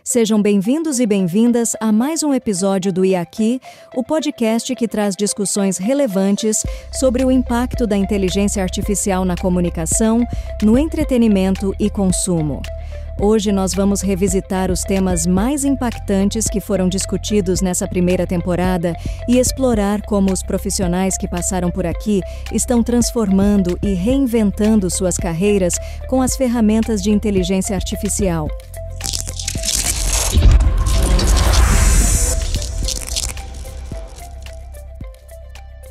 Sejam bem-vindos e bem-vindas a mais um episódio do IAQI, o podcast que traz discussões relevantes sobre o impacto da inteligência artificial na comunicação, no entretenimento e consumo. Hoje nós vamos revisitar os temas mais impactantes que foram discutidos nessa primeira temporada e explorar como os profissionais que passaram por aqui estão transformando e reinventando suas carreiras com as ferramentas de inteligência artificial.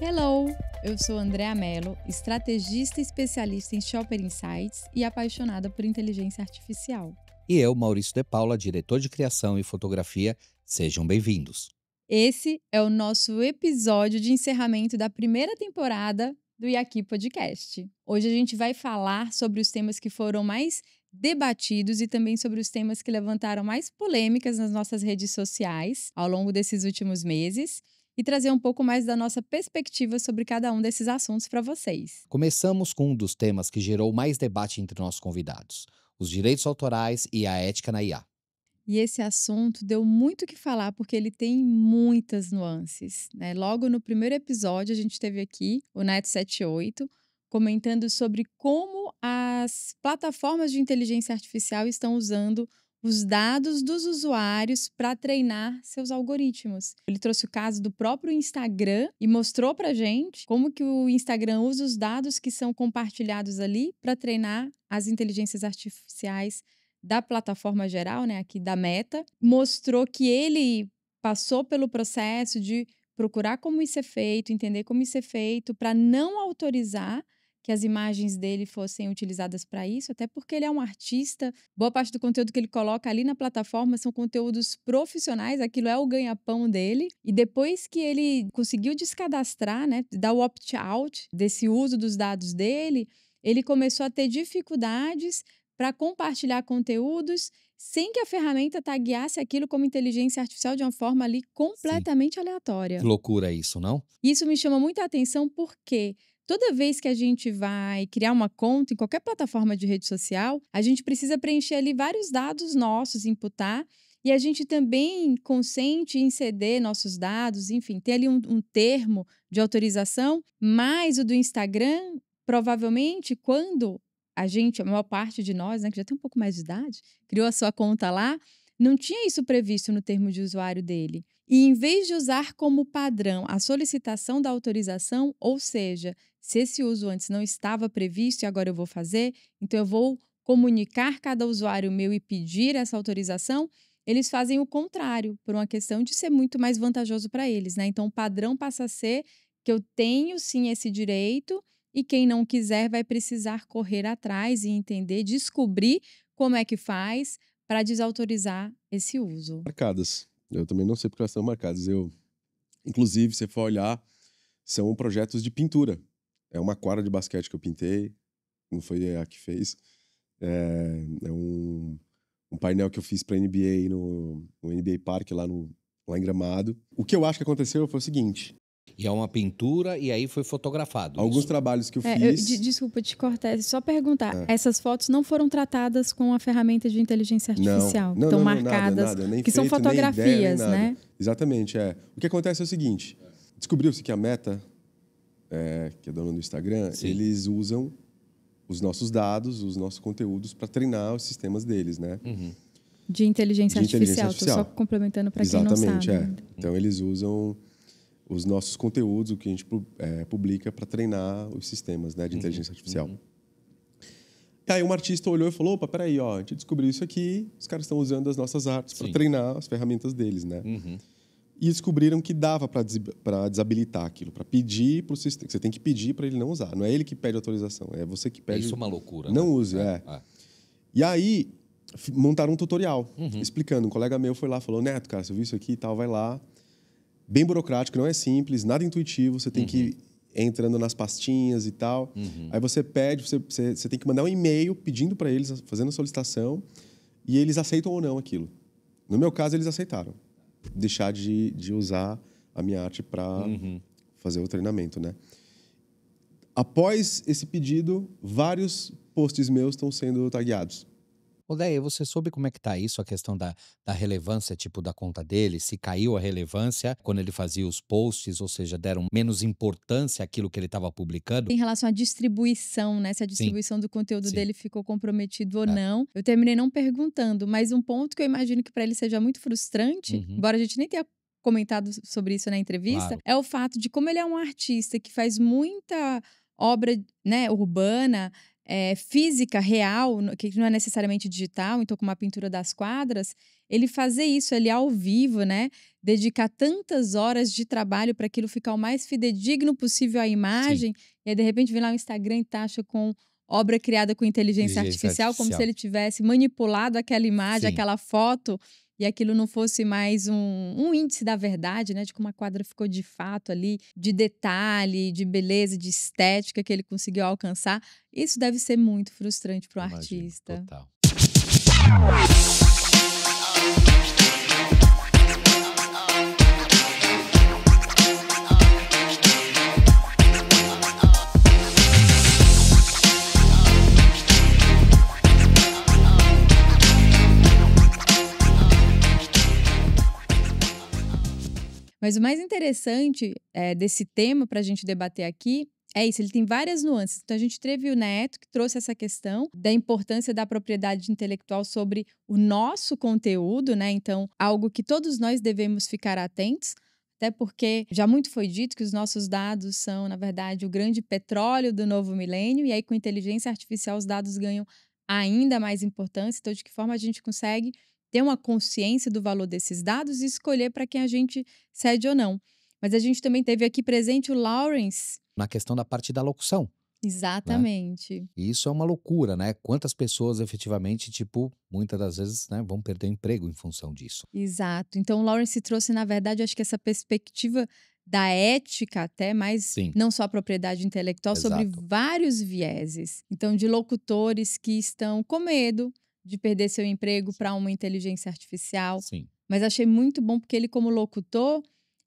Hello! Eu sou Andréa Mello, estrategista e especialista em Shopper Insights e apaixonada por inteligência artificial. E eu, Maurício de Paula, diretor de criação e fotografia. Sejam bem-vindos. Esse é o nosso episódio de encerramento da primeira temporada do IAQI Podcast. Hoje a gente vai falar sobre os temas que foram mais debatidos e também sobre os temas que levantaram mais polêmicas nas nossas redes sociais ao longo desses últimos meses e trazer um pouco mais da nossa perspectiva sobre cada um desses assuntos para vocês. Começamos com um dos temas que gerou mais debate entre nossos convidados, os direitos autorais e a ética na IA. E esse assunto deu muito o que falar porque ele tem muitas nuances, né? Logo no primeiro episódio a gente teve aqui o Net78 comentando sobre como as plataformas de inteligência artificial estão usando os dados dos usuários para treinar seus algoritmos. Ele trouxe o caso do próprio Instagram e mostrou para gente como que o Instagram usa os dados que são compartilhados ali para treinar as inteligências artificiais da plataforma geral, né, aqui da Meta. Mostrou que ele passou pelo processo de procurar como isso é feito, entender como isso é feito, para não autorizar que as imagens dele fossem utilizadas para isso, até porque ele é um artista. Boa parte do conteúdo que ele coloca ali na plataforma são conteúdos profissionais, aquilo é o ganha-pão dele. E depois que ele conseguiu descadastrar, né, dar o opt-out desse uso dos dados dele, ele começou a ter dificuldades para compartilhar conteúdos sem que a ferramenta tagueasse aquilo como inteligência artificial de uma forma ali completamente aleatória. Que loucura isso, não? Isso me chama muita atenção porque toda vez que a gente vai criar uma conta em qualquer plataforma de rede social, a gente precisa preencher ali vários dados nossos, imputar, e a gente também consente em ceder nossos dados, enfim, ter ali um termo de autorização, mas o do Instagram, provavelmente, quando a maior parte de nós, né, que já tem um pouco mais de idade, criou a sua conta lá, não tinha isso previsto no termo de usuário dele. E em vez de usar como padrão a solicitação da autorização, ou seja, se esse uso antes não estava previsto e agora eu vou fazer, então eu vou comunicar cada usuário meu e pedir essa autorização, eles fazem o contrário, por uma questão de ser muito mais vantajoso para eles, né? Então o padrão passa a ser que eu tenho sim esse direito e quem não quiser vai precisar correr atrás e entender, descobrir como é que faz para desautorizar esse uso. Marcadas. Eu também não sei porque elas estão marcadas. Inclusive, se for olhar, são projetos de pintura. É uma quadra de basquete que eu pintei, não foi a que fez. É um painel que eu fiz para NBA no NBA Park lá em Gramado. O que eu acho que aconteceu foi o seguinte. E é uma pintura e aí foi fotografado. Alguns trabalhos que eu fiz... Desculpa te cortar, só perguntar. Essas fotos não foram tratadas com a ferramenta de inteligência artificial? Não, estão marcadas, nada, nem que feito, são fotografias, nem ideia, nem né? Exatamente, O que acontece é o seguinte. Descobriu-se que a Meta, que é dona do Instagram, Sim. Eles usam os nossos dados, os nossos conteúdos para treinar os sistemas deles, né? Uhum. De inteligência artificial. Estou só complementando para quem não sabe. Exatamente, Então, eles usam os nossos conteúdos, o que a gente publica para treinar os sistemas, né, de inteligência artificial. E aí um artista olhou e falou, opa, peraí, a gente descobriu isso aqui, os caras estão usando as nossas artes para treinar as ferramentas deles, né? E descobriram que dava para desabilitar aquilo, para pedir para o sistema. Você tem que pedir para ele não usar. Não é ele que pede autorização, é você que pede. Isso é uma loucura. Não né? use, E aí montaram um tutorial explicando. Um colega meu foi lá, falou, Neto, cara, você viu isso aqui e tal, vai lá. Bem burocrático, não é simples, nada intuitivo, você tem que ir entrando nas pastinhas e tal. Aí você pede, você tem que mandar um e-mail pedindo para eles, fazendo a solicitação, e eles aceitam ou não aquilo. No meu caso, eles aceitaram. Deixar de usar a minha arte para fazer o treinamento, né? Após esse pedido, vários posts meus estão sendo tagueados. Odeia, você soube como é que tá isso, a questão da relevância, tipo, da conta dele? Se caiu a relevância quando ele fazia os posts, ou seja, deram menos importância àquilo que ele estava publicando? Em relação à distribuição, né, se a Sim, distribuição do conteúdo sim. dele ficou comprometido ou É. não. Eu terminei não perguntando, mas um ponto que eu imagino que para ele seja muito frustrante, Uhum. embora a gente nem tenha comentado sobre isso na entrevista, Claro. é o fato de como ele é um artista que faz muita obra, né, urbana, física, real, que não é necessariamente digital, então com uma pintura das quadras, ele fazer isso ali ao vivo, né, dedicar tantas horas de trabalho para aquilo ficar o mais fidedigno possível à Sim. imagem, e aí de repente vem lá o Instagram e taxa com obra criada com inteligência Inteligência artificial, como se artificial. ele tivesse manipulado aquela imagem, Sim. aquela foto, e aquilo não fosse mais um índice da verdade, né, de como a quadra ficou de fato ali, de detalhe, de beleza, de estética que ele conseguiu alcançar. Isso deve ser muito frustrante para o Imagino, artista. total. Mas o mais interessante desse tema para a gente debater aqui é isso, ele tem várias nuances. Então, a gente teve o Neto, que trouxe essa questão da importância da propriedade intelectual sobre o nosso conteúdo, né? Então, algo que todos nós devemos ficar atentos, até porque já muito foi dito que os nossos dados são, na verdade, o grande petróleo do novo milênio, e aí com inteligência artificial os dados ganham ainda mais importância. Então, de que forma a gente consegue ter uma consciência do valor desses dados e escolher para quem a gente cede ou não. Mas a gente também teve aqui presente o Lawrence. Na questão da parte da locução, né? Exatamente. E isso é uma loucura, né? Quantas pessoas efetivamente, tipo, muitas das vezes, né, vão perder o emprego em função disso. Exato. Então, o Lawrence trouxe, na verdade, acho que essa perspectiva da ética até, mas Sim. não só a propriedade intelectual, sobre Exato. vários vieses. Então, de locutores que estão com medo de perder seu emprego para uma inteligência artificial. Sim, Mas achei muito bom porque ele, como locutor,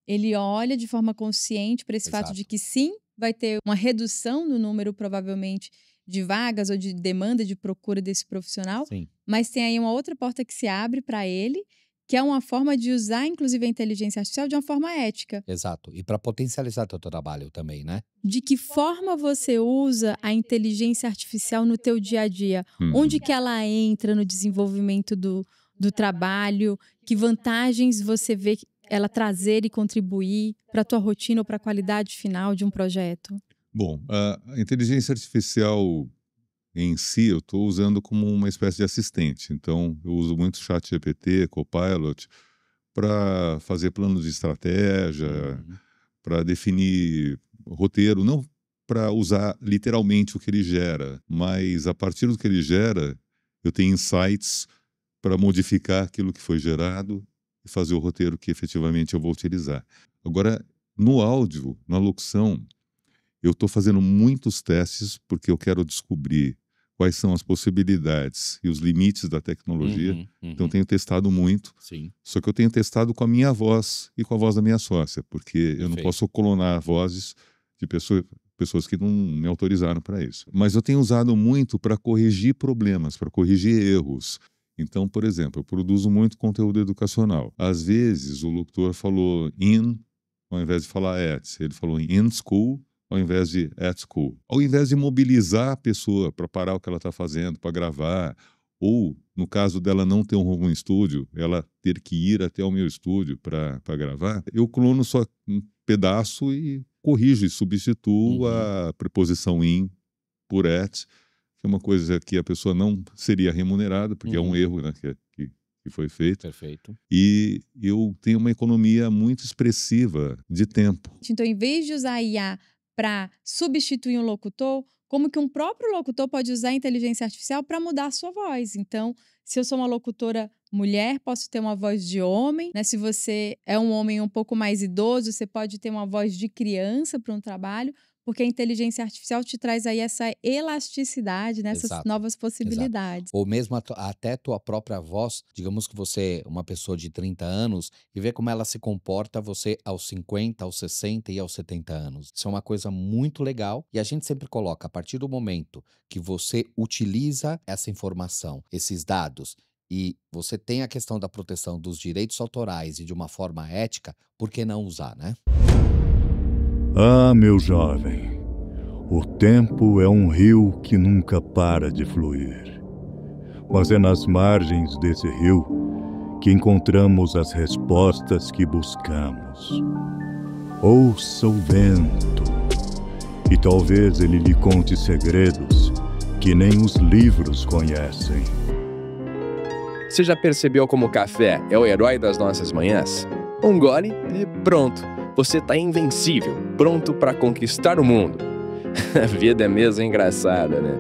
ele olha de forma consciente para esse fato exato. de que sim, vai ter uma redução no número, provavelmente, de vagas ou de demanda, de procura desse profissional, Sim, mas tem aí uma outra porta que se abre para ele, que é uma forma de usar, inclusive, a inteligência artificial de uma forma ética. exato. E para potencializar teu trabalho também, né? De que forma você usa a inteligência artificial no teu dia a dia? Onde que ela entra no desenvolvimento do trabalho? Que vantagens você vê ela trazer e contribuir para a tua rotina ou para a qualidade final de um projeto? Bom, a inteligência artificial em si eu estou usando como uma espécie de assistente. Então, eu uso muito ChatGPT, Copilot, para fazer planos de estratégia, Uhum. para definir roteiro, não para usar literalmente o que ele gera, mas a partir do que ele gera, eu tenho insights para modificar aquilo que foi gerado e fazer o roteiro que efetivamente eu vou utilizar. Agora, no áudio, na locução, eu estou fazendo muitos testes porque eu quero descobrir quais são as possibilidades e os limites da tecnologia. Uhum, Então, uhum. tenho testado muito. Sim, Só que eu tenho testado com a minha voz e com a voz da minha sócia, porque eu não Perfeito. posso clonar vozes de pessoas que não me autorizaram para isso. Mas eu tenho usado muito para corrigir problemas, para corrigir erros. Então, por exemplo, eu produzo muito conteúdo educacional. Às vezes, o locutor falou in, ao invés de falar at. Ele falou in school, ao invés de at school. Ao invés de mobilizar a pessoa para parar o que ela está fazendo, para gravar, ou, no caso dela não ter um home studio, ela ter que ir até o meu estúdio para gravar, eu clono só um pedaço e corrijo e substituo Uhum. a preposição in por at, que é uma coisa que a pessoa não seria remunerada, porque é um Uhum. erro, né, que foi feito. perfeito. E eu tenho uma economia muito expressiva de tempo. Então, em vez de usar a IA para substituir um locutor, como que um próprio locutor pode usar a inteligência artificial para mudar a sua voz? Então, se eu sou uma locutora mulher, posso ter uma voz de homem, né? Se você é um homem um pouco mais idoso, você pode ter uma voz de criança para um trabalho. porque a inteligência artificial te traz aí essa elasticidade, né? Essas Exato, novas exato. possibilidades. Ou mesmo até tua própria voz, digamos que você é uma pessoa de 30 anos e vê como ela se comporta você aos 50, aos 60 e aos 70 anos. Isso é uma coisa muito legal e a gente sempre coloca, a partir do momento que você utiliza essa informação, esses dados, e você tem a questão da proteção dos direitos autorais e de uma forma ética, por que não usar, né? Ah, meu jovem, o tempo é um rio que nunca para de fluir. Mas é nas margens desse rio que encontramos as respostas que buscamos. Ouça o vento, e talvez ele lhe conte segredos que nem os livros conhecem. Você já percebeu como o café é o herói das nossas manhãs? Um gole e pronto, você tá invencível, pronto para conquistar o mundo. A vida é mesmo engraçada, né?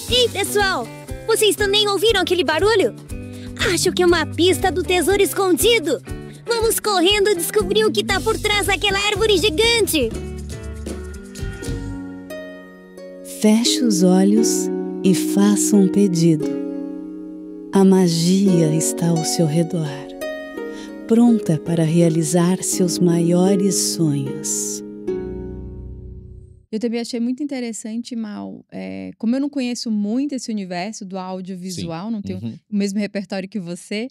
Ei, pessoal! Vocês também ouviram aquele barulho? Acho que é uma pista do tesouro escondido! Vamos correndo descobrir o que tá por trás daquela árvore gigante! Feche os olhos e faça um pedido. A magia está ao seu redor, pronta para realizar seus maiores sonhos. Eu também achei muito interessante, Mal, como eu não conheço muito esse universo do audiovisual, não tenho o mesmo repertório que você,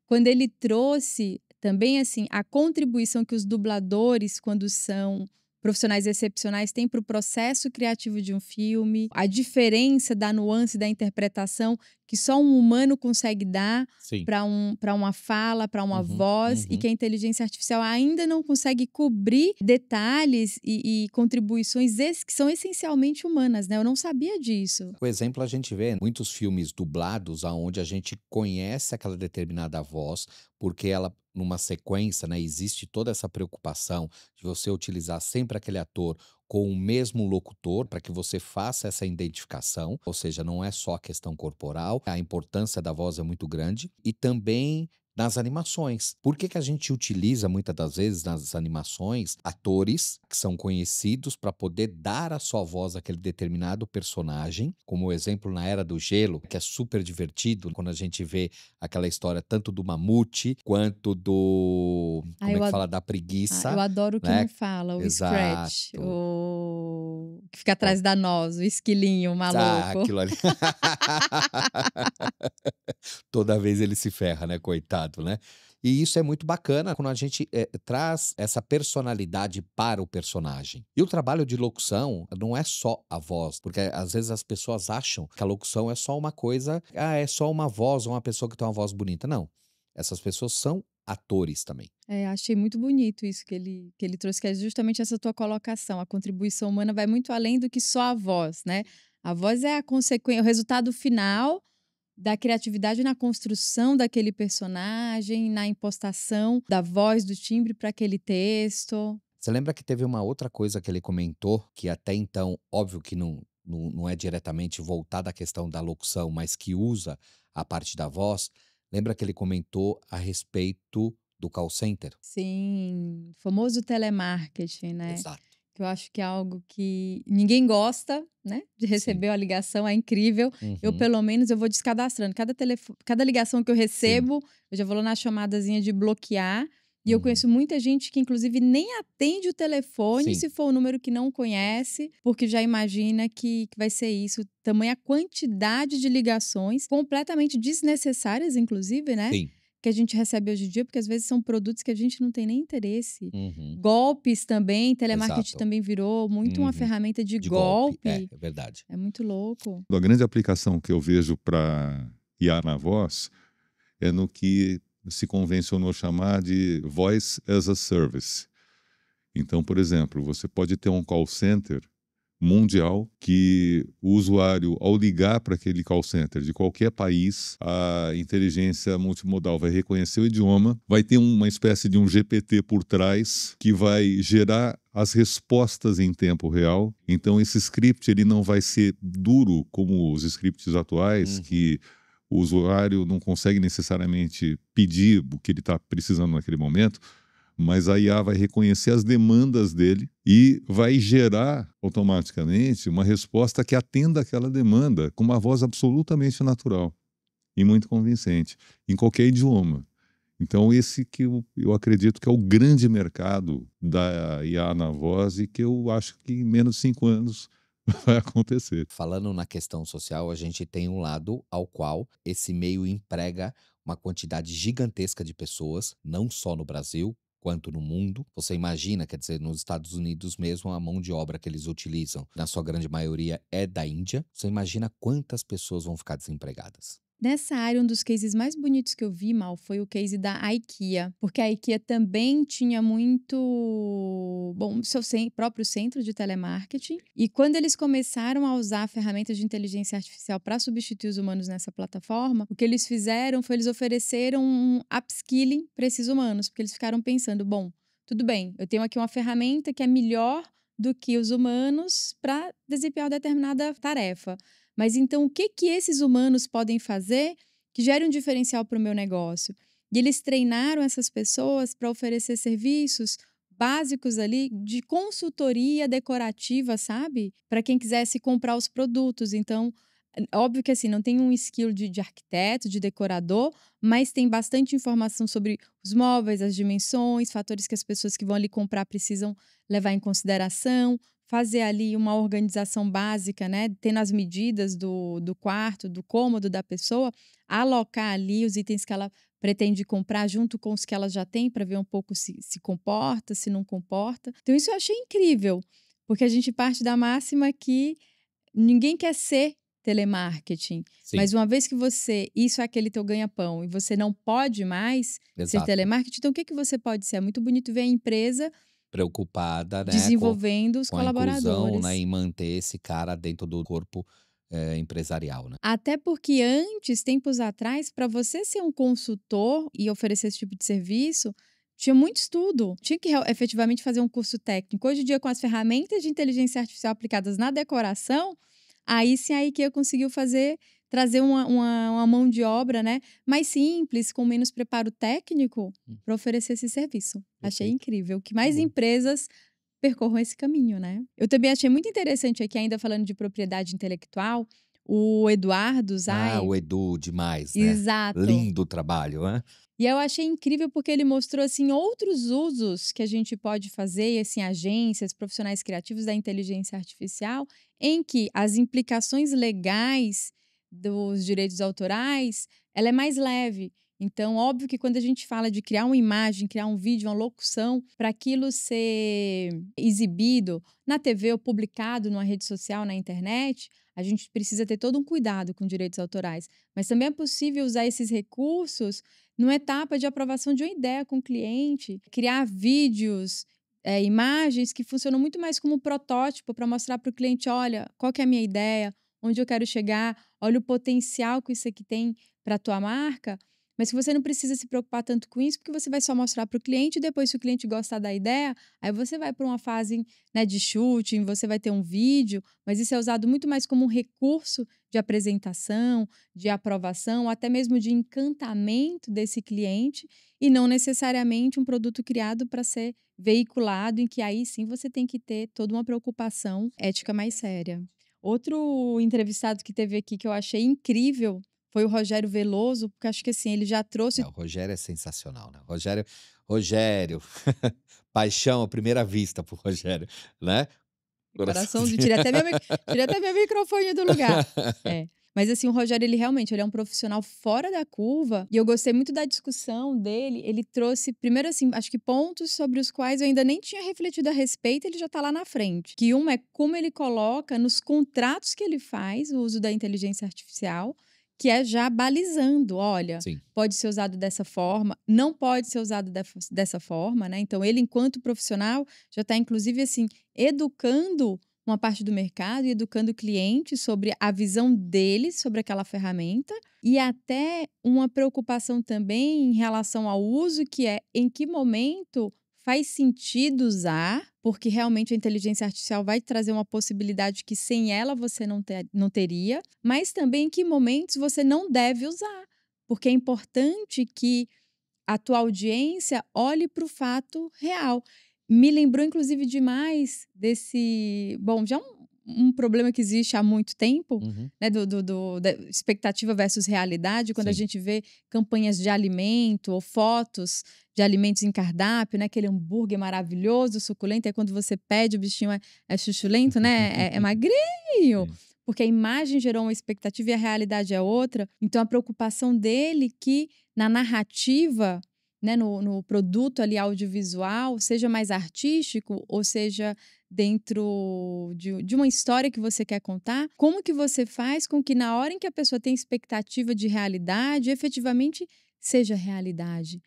quando ele trouxe também assim a contribuição que os dubladores, quando são profissionais excepcionais, têm para o processo criativo de um filme, a diferença da nuance da interpretação que só um humano consegue dar para uma fala, para uma voz, e que a inteligência artificial ainda não consegue cobrir detalhes e contribuições que são essencialmente humanas, né? Eu não sabia disso. O exemplo a gente vê em muitos filmes dublados onde a gente conhece aquela determinada voz, porque ela, numa sequência, né, existe toda essa preocupação de você utilizar sempre aquele ator com o mesmo locutor para que você faça essa identificação, ou seja, não é só a questão corporal, a importância da voz é muito grande, e também nas animações. Por que a gente utiliza muitas das vezes nas animações atores que são conhecidos para poder dar a sua voz àquele determinado personagem, como o exemplo na Era do Gelo, que é super divertido quando a gente vê aquela história tanto do mamute quanto do... como é que fala? Da preguiça. Eu adoro o que né? não fala, o Exato. Scratch, o que fica atrás da noz, o esquilinho, o maluco. Aquilo ali. Toda vez ele se ferra, né? Coitado. Né? E isso é muito bacana quando a gente traz essa personalidade para o personagem. E o trabalho de locução não é só a voz, porque às vezes as pessoas acham que a locução é só uma coisa, é só uma voz ou uma pessoa que tem uma voz bonita. Não, essas pessoas são atores também. Achei muito bonito isso que ele trouxe, que é justamente essa tua colocação. A contribuição humana vai muito além do que só a voz, né? A voz é a consequência, o resultado final da criatividade na construção daquele personagem, na impostação da voz, do timbre para aquele texto. Você lembra que teve uma outra coisa que ele comentou, que até então, óbvio que não é diretamente voltada à questão da locução, mas que usa a parte da voz? Lembra que ele comentou a respeito do call center? Sim, famoso telemarketing, né? Exato. Que eu acho que é algo que ninguém gosta, né? De receber a ligação, é incrível. Eu, pelo menos, eu vou descadastrando. Cada ligação que eu recebo, eu já vou lá na chamadazinha de bloquear. E eu conheço muita gente que, inclusive, nem atende o telefone se for um número que não conhece, porque já imagina que vai ser isso. Tamanha quantidade de ligações, completamente desnecessárias, inclusive, né? Sim. Que a gente recebe hoje em dia, porque às vezes são produtos que a gente não tem nem interesse. Golpes também, telemarketing também virou muito uma ferramenta de golpe. É verdade. É muito louco. A grande aplicação que eu vejo para IA na voz é no que se convencionou chamar de Voice as a Service. Então, por exemplo, você pode ter um call center mundial que o usuário, ao ligar para aquele call center de qualquer país, a inteligência multimodal vai reconhecer o idioma, vai ter uma espécie de um GPT por trás que vai gerar as respostas em tempo real. Então esse script ele não vai ser duro como os scripts atuais, que o usuário não consegue necessariamente pedir o que ele está precisando naquele momento, mas a IA vai reconhecer as demandas dele e vai gerar automaticamente uma resposta que atenda aquela demanda com uma voz absolutamente natural e muito convincente, em qualquer idioma. Então, esse que eu acredito que é o grande mercado da IA na voz e que eu acho que em menos de 5 anos vai acontecer. Falando na questão social, a gente tem um lado ao qual esse meio emprega uma quantidade gigantesca de pessoas, não só no Brasil, quanto no mundo. Você imagina, quer dizer, nos Estados Unidos mesmo, a mão de obra que eles utilizam, na sua grande maioria, é da Índia. Você imagina quantas pessoas vão ficar desempregadas. Nessa área, um dos cases mais bonitos que eu vi, Mal, foi o case da IKEA, porque a IKEA também tinha muito, bom, seu próprio centro de telemarketing, e quando eles começaram a usar ferramentas de inteligência artificial para substituir os humanos nessa plataforma, o que eles fizeram foi eles ofereceram um upskilling para esses humanos, porque eles ficaram pensando, bom, tudo bem, eu tenho aqui uma ferramenta que é melhor do que os humanos para desempenhar determinada tarefa. Mas então, o que esses humanos podem fazer que gere um diferencial para o meu negócio? E eles treinaram essas pessoas para oferecer serviços básicos ali de consultoria decorativa, sabe? Para quem quisesse comprar os produtos. Então, óbvio que assim, não tem um skill de arquiteto, de decorador, mas tem bastante informação sobre os móveis, as dimensões, fatores que as pessoas que vão ali comprar precisam levar em consideração, fazer ali uma organização básica, né? Tendo as medidas do quarto, do cômodo da pessoa, alocar ali os itens que ela pretende comprar junto com os que ela já tem para ver um pouco se comporta, se não comporta. Então isso eu achei incrível, porque a gente parte da máxima que ninguém quer ser telemarketing, Sim. mas uma vez que isso é aquele teu ganha-pão e você não pode mais ser telemarketing, então o que você pode ser? É muito bonito ver a empresa preocupada, né, desenvolvendo os com a colaboradores. inclusão, né, em manter esse cara dentro do corpo empresarial, né? Até porque antes, tempos atrás, para você ser um consultor e oferecer esse tipo de serviço, tinha muito estudo. Tinha que efetivamente fazer um curso técnico. Hoje em dia, com as ferramentas de inteligência artificial aplicadas na decoração, aí sim a IKEA conseguiu trazer uma mão de obra, né, mais simples, com menos preparo técnico, para oferecer esse serviço. Achei incrível. Que mais empresas percorram esse caminho, né? Eu também achei muito interessante aqui, ainda falando de propriedade intelectual, o Eduardo Zay. O Edu, demais, né? Exato. Lindo o trabalho, né? E eu achei incrível porque ele mostrou, assim, outros usos que a gente pode fazer, assim, agências, profissionais criativos da inteligência artificial, em que as implicações legais dos direitos autorais, ela é mais leve. Então, óbvio que quando a gente fala de criar uma imagem, criar um vídeo, uma locução, para aquilo ser exibido na TV ou publicado numa rede social, na internet, a gente precisa ter todo um cuidado com direitos autorais. Mas também é possível usar esses recursos numa etapa de aprovação de uma ideia com o cliente, criar vídeos, imagens que funcionam muito mais como um protótipo para mostrar para o cliente, olha, qual que é a minha ideia, onde eu quero chegar, olha o potencial que isso aqui tem para a tua marca. Mas que você não precisa se preocupar tanto com isso, porque você vai só mostrar para o cliente, e depois, se o cliente gostar da ideia, aí você vai para uma fase, né, de shooting, você vai ter um vídeo, mas isso é usado muito mais como um recurso de apresentação, de aprovação, até mesmo de encantamento desse cliente, e não necessariamente um produto criado para ser veiculado, em que aí sim você tem que ter toda uma preocupação ética mais séria. Outro entrevistado que teve aqui que eu achei incrível foi o Rogério Veloso, porque acho que assim, ele já trouxe... O Rogério é sensacional, né? Rogério, paixão à primeira vista por Rogério, né? Coraçãozinho, tirei até meu microfone do lugar. Mas assim, o Rogério, ele é um profissional fora da curva, e eu gostei muito da discussão dele. Ele trouxe, primeiro assim, acho que pontos sobre os quais eu ainda nem tinha refletido a respeito, ele já tá lá na frente. Que um é como ele coloca nos contratos que ele faz o uso da inteligência artificial, que é já balizando, olha, Sim. Pode ser usado dessa forma, não pode ser usado dessa forma, né? Então, ele, enquanto profissional, já está, inclusive, assim, educando uma parte do mercado e educando o cliente sobre a visão deles sobre aquela ferramenta, e até uma preocupação também em relação ao uso, que é em que momento faz sentido usar, porque realmente a inteligência artificial vai trazer uma possibilidade que sem ela você não teria, mas também em que momentos você não deve usar, porque é importante que a tua audiência olhe para o fato real. Me lembrou, inclusive, demais desse... Bom, já um problema que existe há muito tempo, né, da expectativa versus realidade, quando a gente vê campanhas de alimento ou fotos de alimentos em cardápio, né, aquele hambúrguer maravilhoso, suculento, aí quando você pede, o bichinho é chuchulento, né, é magrinho, porque a imagem gerou uma expectativa e a realidade é outra. Então, a preocupação dele que na narrativa, né, no produto ali audiovisual, seja mais artístico ou seja dentro de uma história que você quer contar, como que você faz com que na hora em que a pessoa tem expectativa de realidade, efetivamente seja realidade?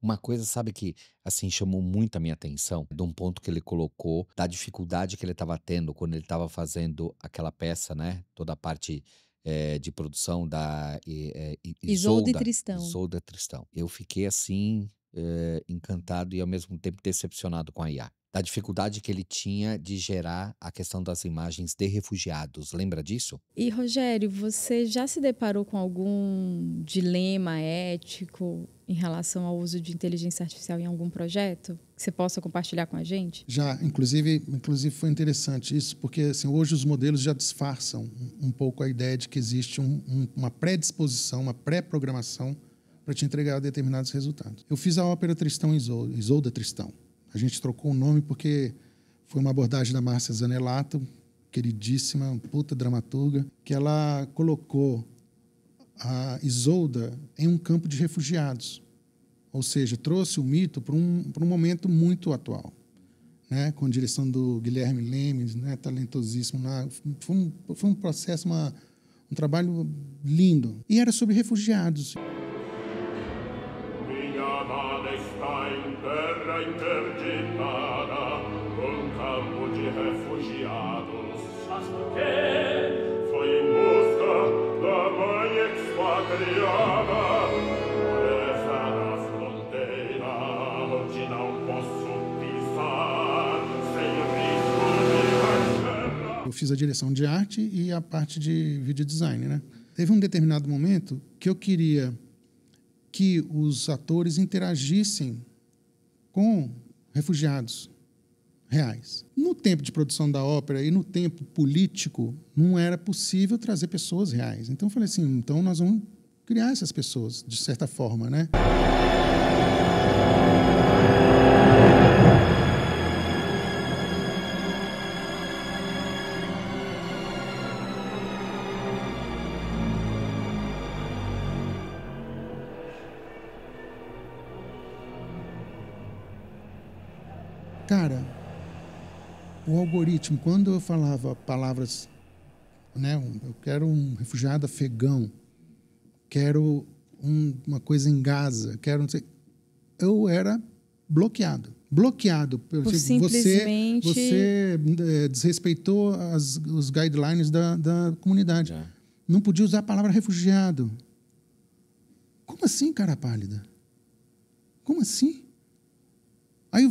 Uma coisa, sabe, que assim chamou muito a minha atenção, de um ponto que ele colocou, da dificuldade que ele estava tendo quando ele estava fazendo aquela peça, né? Toda a parte de produção da Isolda e Isolda, Tristão. Isolda Tristão. Eu fiquei assim, encantado e ao mesmo tempo decepcionado com a IA. Da dificuldade que ele tinha de gerar a questão das imagens de refugiados. Lembra disso? E, Rogério, você já se deparou com algum dilema ético em relação ao uso de inteligência artificial em algum projeto que você possa compartilhar com a gente? Já, inclusive foi interessante isso, porque assim, hoje os modelos já disfarçam um pouco a ideia de que existe uma predisposição, uma pré-programação para te entregar determinados resultados. Eu fiz a ópera Tristão Isolda Tristão. A gente trocou o nome porque foi uma abordagem da Márcia Zanelato, queridíssima, puta dramaturga, que ela colocou a Isolda em um campo de refugiados. Ou seja, trouxe o mito para um momento muito atual, né? Com a direção do Guilherme Lemes, né? Talentosíssimo. Foi um processo, um trabalho lindo. E era sobre refugiados. Minha amada está em terra interditada, um campo de refugiados. Que foi em busca da mãe expatriada, presa na fronteira, onde não posso pisar, sem risco de terra. Eu fiz a direção de arte e a parte de video design, né? Teve um determinado momento que eu queria que os atores interagissem com refugiados reais. No tempo de produção da ópera e no tempo político, não era possível trazer pessoas reais. Então eu falei assim, então nós vamos criar essas pessoas, de certa forma, né? Cara, o algoritmo, quando eu falava palavras, né, eu quero um refugiado afegão, quero uma coisa em Gaza, quero não sei, eu era bloqueado. Por simplesmente... Você desrespeitou os guidelines da comunidade. Não podia usar a palavra refugiado. Como assim, cara pálida? Como assim? Aí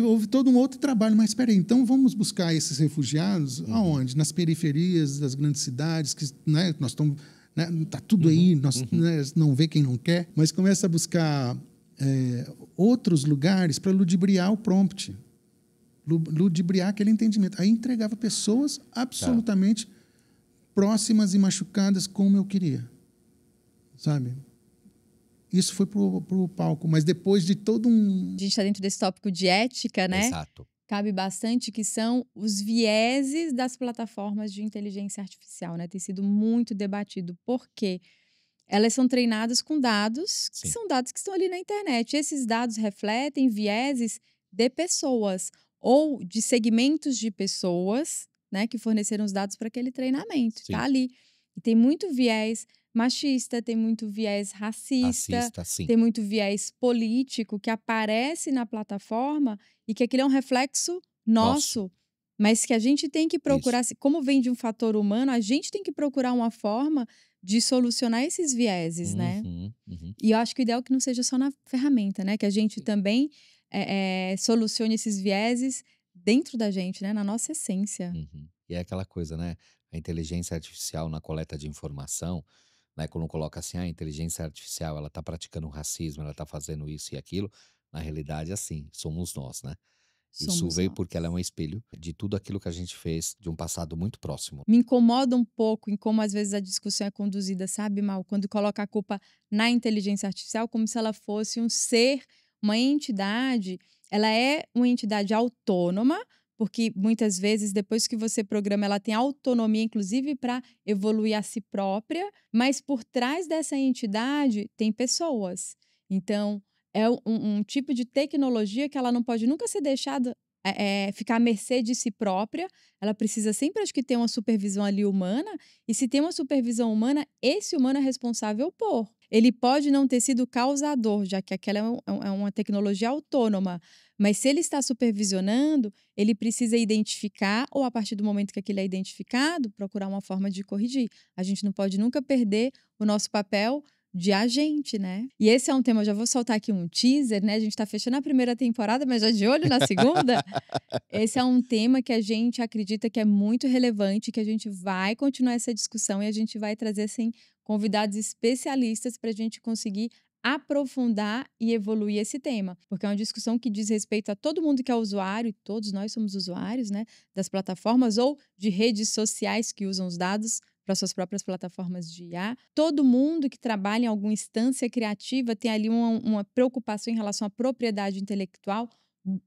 houve todo um outro trabalho, mas espera aí, então vamos buscar esses refugiados aonde? Nas periferias das grandes cidades, que, né, nós estamos, né, tá tudo aí, nós né, não vê quem não quer, mas começa a buscar outros lugares para ludibriar o prompt, ludibriar aquele entendimento. Aí entregava pessoas absolutamente próximas e machucadas como eu queria, sabe? Isso foi pro palco, mas depois de todo um... A gente está dentro desse tópico de ética, né? Exato. Cabe bastante, que são os vieses das plataformas de inteligência artificial, né? Tem sido muito debatido. Por quê? Elas são treinadas com dados, que são dados que estão ali na internet. Esses dados refletem vieses de pessoas ou de segmentos de pessoas, né, que forneceram os dados para aquele treinamento. Está ali. E tem muito viés machista, tem muito viés racista, tem muito viés político que aparece na plataforma e que aquilo é um reflexo nosso. Mas que a gente tem que procurar, como vem de um fator humano, a gente tem que procurar uma forma de solucionar esses vieses, né? E eu acho que o ideal é que não seja só na ferramenta, né? Que a gente também solucione esses vieses dentro da gente, né? Na nossa essência. E é aquela coisa, né? A inteligência artificial na coleta de informação, né? Quando coloca assim, a inteligência artificial, ela está praticando racismo, ela está fazendo isso e aquilo. Na realidade, assim, somos nós, né? Isso Somos veio nós. porque ela é um espelho de tudo aquilo que a gente fez de um passado muito próximo. Me incomoda um pouco em como às vezes a discussão é conduzida, sabe, Mal? Quando coloca a culpa na inteligência artificial como se ela fosse um ser, uma entidade. Ela é uma entidade autônoma, porque muitas vezes, depois que você programa, ela tem autonomia, inclusive, para evoluir a si própria, mas por trás dessa entidade tem pessoas. Então, é um tipo de tecnologia que ela não pode nunca ser deixada ficar à mercê de si própria. Ela precisa sempre, acho que, ter uma supervisão ali humana, e se tem uma supervisão humana, esse humano é responsável por. Ele pode não ter sido causador, já que aquela é uma tecnologia autônoma, mas se ele está supervisionando, ele precisa identificar, ou a partir do momento que aquilo é identificado, procurar uma forma de corrigir. A gente não pode nunca perder o nosso papel de agente, né? E esse é um tema, eu já vou soltar aqui um teaser, né? A gente tá fechando a primeira temporada, mas já de olho na segunda. Esse é um tema que a gente acredita que é muito relevante, que a gente vai continuar essa discussão e a gente vai trazer, assim, convidados especialistas para a gente conseguir aprofundar e evoluir esse tema, porque é uma discussão que diz respeito a todo mundo que é usuário, e todos nós somos usuários, né, das plataformas ou de redes sociais que usam os dados para suas próprias plataformas de IA. Todo mundo que trabalha em alguma instância criativa tem ali uma preocupação em relação à propriedade intelectual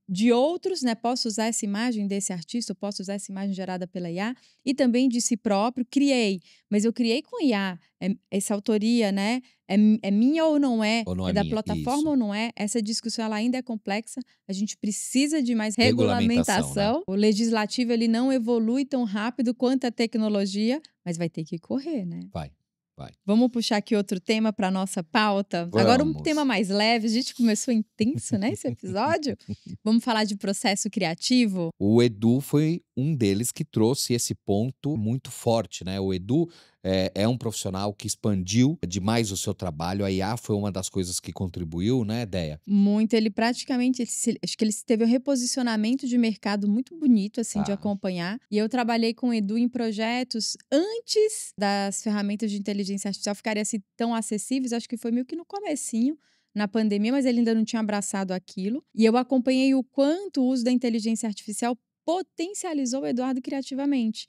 de outros, né? Posso usar essa imagem desse artista, eu posso usar essa imagem gerada pela IA, e também de si próprio. Criei, mas eu criei com IA. Essa autoria, né? É minha ou não é? Ou não É é da minha? plataforma Isso. ou não é? Essa discussão ela ainda é complexa. A gente precisa de mais Regulamentação, regulamentação. O legislativo ele não evolui tão rápido quanto a tecnologia, mas vai ter que correr, né? Vai. Vamos puxar aqui outro tema para nossa pauta? Agora um Vamos. tema mais leve. A gente começou intenso, né, esse episódio. Vamos falar de processo criativo? O Edu foi um deles que trouxe esse ponto muito forte, né? O Edu é um profissional que expandiu demais o seu trabalho. A IA foi uma das coisas que contribuiu, né, Déia? Muito. Ele praticamente, acho que ele teve um reposicionamento de mercado muito bonito, assim, de Tá. acompanhar. E eu trabalhei com o Edu em projetos antes das ferramentas de inteligência artificial ficarem assim tão acessíveis. Acho que foi meio que no comecinho, na pandemia, mas ele ainda não tinha abraçado aquilo. E eu acompanhei o quanto o uso da inteligência artificial potencializou o Eduardo criativamente.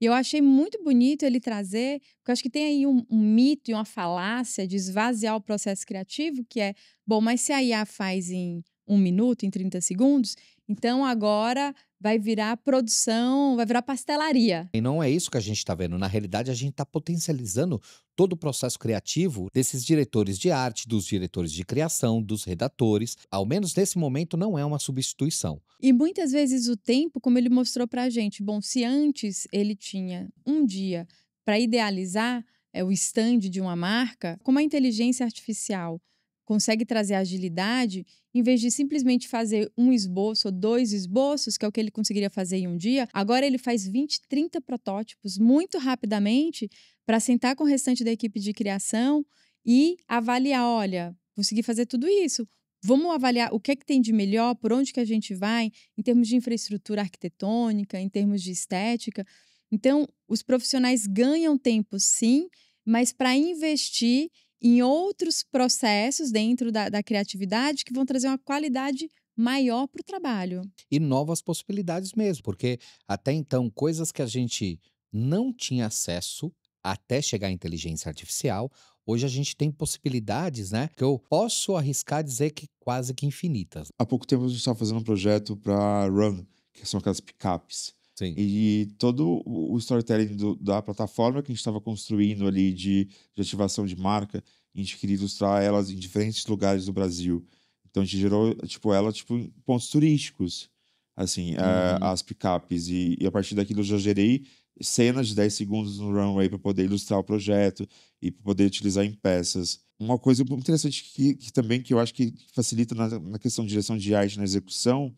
E eu achei muito bonito ele trazer, porque eu acho que tem aí um mito e uma falácia de esvaziar o processo criativo, que é, bom, mas se a IA faz em 1 minuto, em 30 segundos, então agora vai virar produção, vai virar pastelaria. E não é isso que a gente está vendo. Na realidade, a gente está potencializando todo o processo criativo desses diretores de arte, dos diretores de criação, dos redatores. Ao menos nesse momento, não é uma substituição. E muitas vezes o tempo, como ele mostrou pra gente, bom, se antes ele tinha um dia para idealizar o stand de uma marca, como a inteligência artificial consegue trazer agilidade, em vez de simplesmente fazer um esboço ou 2 esboços, que é o que ele conseguiria fazer em um dia, agora ele faz 20, 30 protótipos muito rapidamente para sentar com o restante da equipe de criação e avaliar, olha, consegui fazer tudo isso. Vamos avaliar o que é que tem de melhor, por onde que a gente vai, em termos de infraestrutura arquitetônica, em termos de estética. Então, os profissionais ganham tempo, sim, mas para investir em outros processos dentro da criatividade que vão trazer uma qualidade maior para o trabalho. E novas possibilidades mesmo, porque até então, coisas que a gente não tinha acesso até chegar à inteligência artificial, hoje a gente tem possibilidades, né? Que eu posso arriscar dizer que quase que infinitas. Há pouco tempo a gente estava fazendo um projeto para Run, que são aquelas picapes. Sim. E todo o storytelling da plataforma que a gente estava construindo ali de ativação de marca, a gente queria ilustrar elas em diferentes lugares do Brasil. Então a gente gerou ela em pontos turísticos, assim, as picapes. E a partir daquilo eu já gerei cenas de 10 segundos no runway para poder ilustrar o projeto e para poder utilizar em peças. Uma coisa muito interessante que também que eu acho que facilita na questão de direção de arte na execução.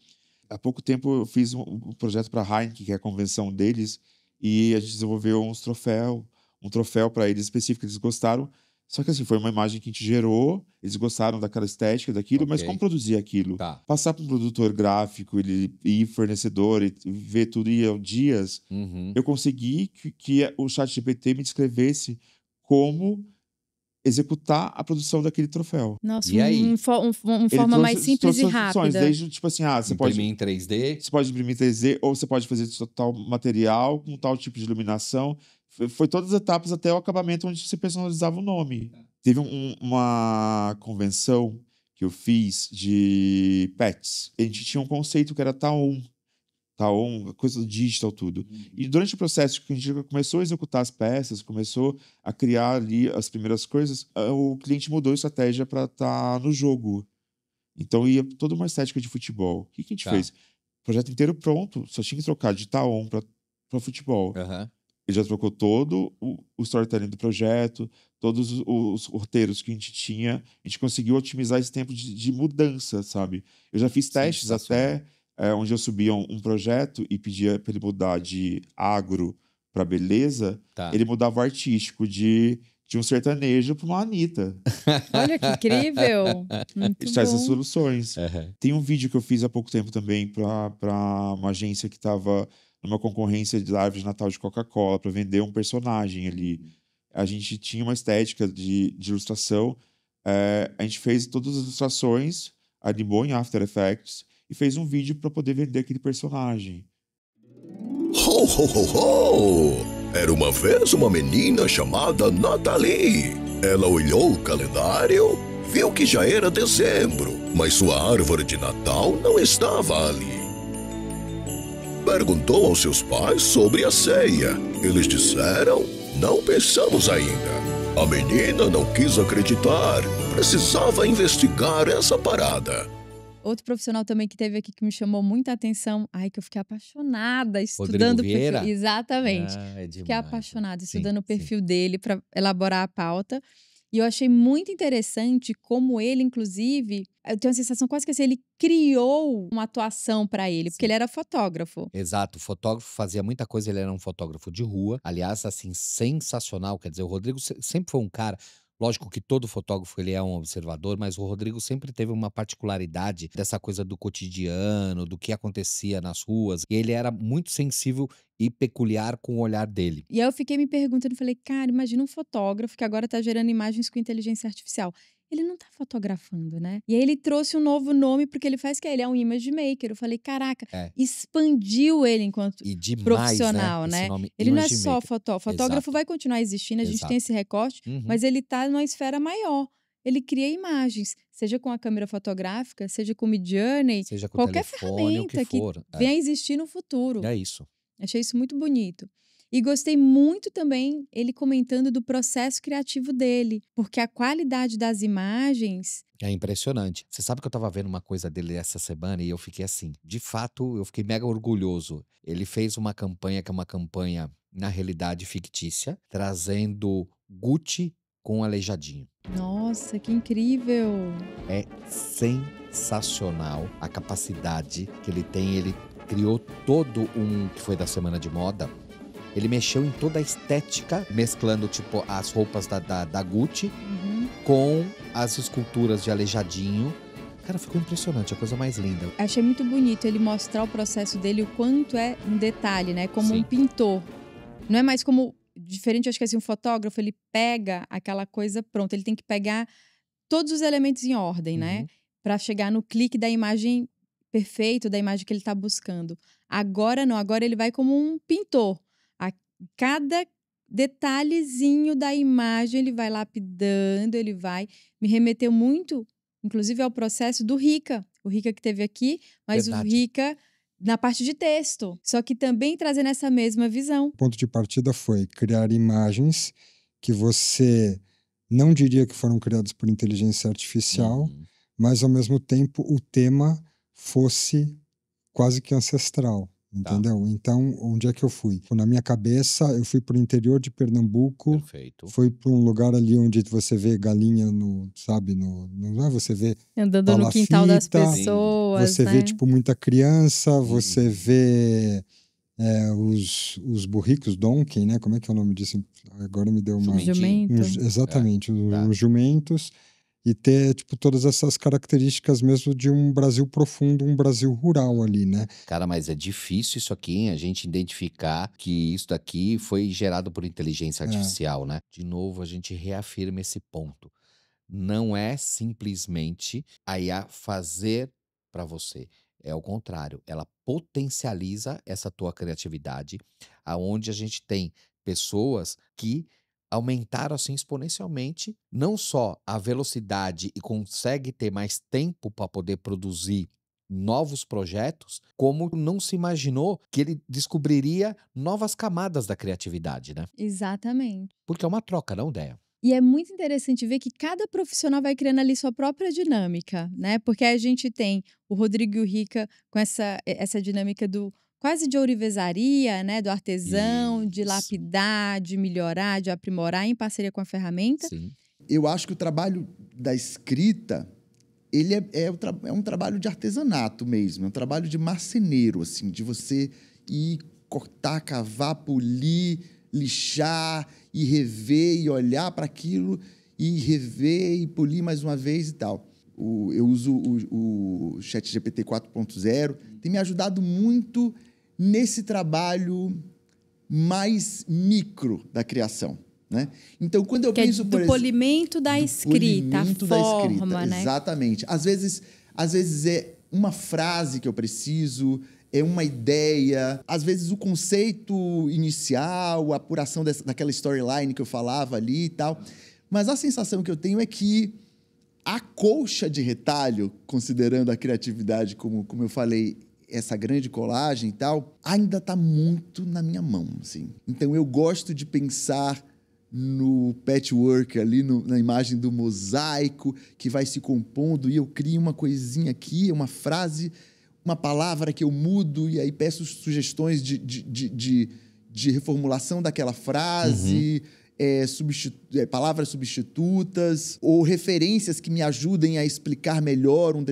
Há pouco tempo eu fiz um projeto para a Heineken, que é a convenção deles, e a gente desenvolveu um troféu para eles específico, eles gostaram. Só que assim, foi uma imagem que a gente gerou, eles gostaram daquela estética, daquilo, mas como produzir aquilo? Tá. Passar para um produtor gráfico, ele ir fornecedor, e ver tudo em dias, eu consegui que o ChatGPT me descrevesse como executar a produção daquele troféu. Nossa, E aí? uma forma mais simples e trouxe opções, rápida. desde, tipo assim, você pode Imprimir em 3D. Você pode imprimir 3D, ou você pode fazer tal material, com tal tipo de iluminação. Foi todas as etapas até o acabamento, onde você personalizava o nome. Teve uma convenção que eu fiz de pets. A gente tinha um conceito que era Taon, coisa do digital, tudo. E durante o processo que a gente começou a executar as peças, começou a criar ali as primeiras coisas, o cliente mudou a estratégia para estar no jogo. Então ia toda uma estética de futebol. O que a gente fez? O projeto inteiro pronto, só tinha que trocar de Taon para futebol. Ele já trocou todo o storytelling do projeto, todos os roteiros que a gente tinha. A gente conseguiu otimizar esse tempo de mudança, sabe? Eu já fiz testes até onde eu subia um projeto e pedia para ele mudar de agro para beleza. Ele mudava o artístico de um sertanejo para uma Anitta. Olha que incrível! Muito traz bom. essas soluções. Tem um vídeo que eu fiz há pouco tempo também para uma agência que estava numa concorrência de árvore de Natal de Coca-Cola para vender um personagem ali. A gente tinha uma estética de ilustração. A gente fez todas as ilustrações, animou em After Effects e fez um vídeo para poder vender aquele personagem. Ho, ho, ho, ho! Era uma vez uma menina chamada Nathalie. Ela olhou o calendário, viu que já era dezembro, mas sua árvore de Natal não estava ali. Perguntou aos seus pais sobre a ceia. Eles disseram: não pensamos ainda. A menina não quis acreditar. Precisava investigar essa parada. Outro profissional também que teve aqui que me chamou muita atenção, que eu fiquei apaixonada estudando Rodrigo o Vieira? perfil. Exatamente. É demais. Fiquei apaixonada estudando o perfil dele para elaborar a pauta. E eu achei muito interessante como ele, inclusive, eu tenho a sensação quase que assim, ele criou uma atuação para ele, porque ele era fotógrafo. Exato, o fotógrafo fazia muita coisa, ele era um fotógrafo de rua. Aliás, assim, sensacional. Quer dizer, o Rodrigo sempre foi um cara. Lógico que todo fotógrafo ele é um observador, mas o Rodrigo sempre teve uma particularidade dessa coisa do cotidiano, do que acontecia nas ruas. E ele era muito sensível e peculiar com o olhar dele. E aí eu fiquei me perguntando, falei, cara, imagina um fotógrafo que agora tá gerando imagens com inteligência artificial. Ele não tá fotografando, né? E aí ele trouxe um novo nome, porque ele faz que ele é um image maker. Eu falei, caraca, expandiu ele enquanto profissional, né? Ele não é só fotógrafo. Fotógrafo vai continuar existindo, a gente tem esse recorte, mas ele tá numa esfera maior. Ele cria imagens, seja com a câmera fotográfica, seja com o Midjourney, seja com qualquer o telefone, o ferramenta que for. venha a existir no futuro. É isso. Achei isso muito bonito. E gostei muito também ele comentando do processo criativo dele, porque a qualidade das imagens... É impressionante. Você sabe que eu tava vendo uma coisa dele essa semana e eu fiquei assim, de fato, eu fiquei mega orgulhoso. Ele fez uma campanha que é uma campanha, na realidade, fictícia, trazendo Gucci com Aleijadinho. Nossa, que incrível! É sensacional a capacidade que ele tem. Ele criou todo que foi da Semana de Moda. Ele mexeu em toda a estética, mesclando tipo as roupas da Gucci com as esculturas de Aleijadinho. Cara, ficou impressionante, a coisa mais linda. Achei muito bonito ele mostrar o processo dele, o quanto é um detalhe, né? Como um pintor. Não é mais como... Diferente, acho que assim, um fotógrafo, ele pega aquela coisa pronta. Ele tem que pegar todos os elementos em ordem, né? Para chegar no clique da imagem perfeita, da imagem que ele está buscando. Agora não, agora ele vai como um pintor. Cada detalhezinho da imagem ele vai lapidando, ele vai... Me remeteu muito, inclusive, ao processo do Rica. O Rica que teve aqui, mas o Rica na parte de texto. Só que também trazendo essa mesma visão. O ponto de partida foi criar imagens que você não diria que foram criadas por inteligência artificial, mas, ao mesmo tempo, o tema fosse quase que ancestral. Entendeu? Então, onde é que eu fui? Na minha cabeça, eu fui para o interior de Pernambuco. Perfeito. Fui para um lugar ali onde você vê galinha você vê andando palafita, no quintal das pessoas, você vê, tipo, muita criança, você vê os burricos, donkey, né? Como é que é o nome disso? Agora me deu uma... Jumento. Exatamente, os jumentos. e ter, tipo, todas essas características mesmo de um Brasil profundo, um Brasil rural ali, né? Cara, mas é difícil isso aqui, hein? A gente identificar que isso daqui foi gerado por inteligência artificial, né? De novo, a gente reafirma esse ponto. Não é simplesmente a IA fazer para você. É o contrário, ela potencializa essa tua criatividade, aonde a gente tem pessoas que aumentaram assim exponencialmente não só a velocidade e consegue ter mais tempo para poder produzir novos projetos, como não se imaginou que ele descobriria novas camadas da criatividade, né? Exatamente. Porque é uma troca, não, Déia? E é muito interessante ver que cada profissional vai criando ali sua própria dinâmica, né? Porque a gente tem o Rodrigo e o Rica com essa dinâmica do quase de ourivesaria, né? Do artesão, de Isso. lapidar, de melhorar, de aprimorar em parceria com a ferramenta. Sim. Eu acho que o trabalho da escrita, ele é um trabalho de artesanato mesmo, é um trabalho de marceneiro, assim, de você ir cortar, cavar, polir, lixar e rever e olhar para aquilo e rever e polir mais uma vez e tal. Eu uso o ChatGPT 4.0, tem me ajudado muito nesse trabalho mais micro da criação, né? Então, quando eu penso, por exemplo, polimento da escrita, a forma, né? Exatamente. Às vezes é uma frase que eu preciso, é uma ideia, às vezes o conceito inicial, a apuração daquela storyline que eu falava ali e tal. Mas a sensação que eu tenho é que a colcha de retalho, considerando a criatividade, como eu falei, essa grande colagem e tal, ainda está muito na minha mão, assim. Então, eu gosto de pensar no patchwork ali, na imagem do mosaico que vai se compondo e eu crio uma coisinha aqui, uma frase, uma palavra que eu mudo e aí peço sugestões de reformulação daquela frase, palavras substitutas ou referências que me ajudem a explicar melhor uma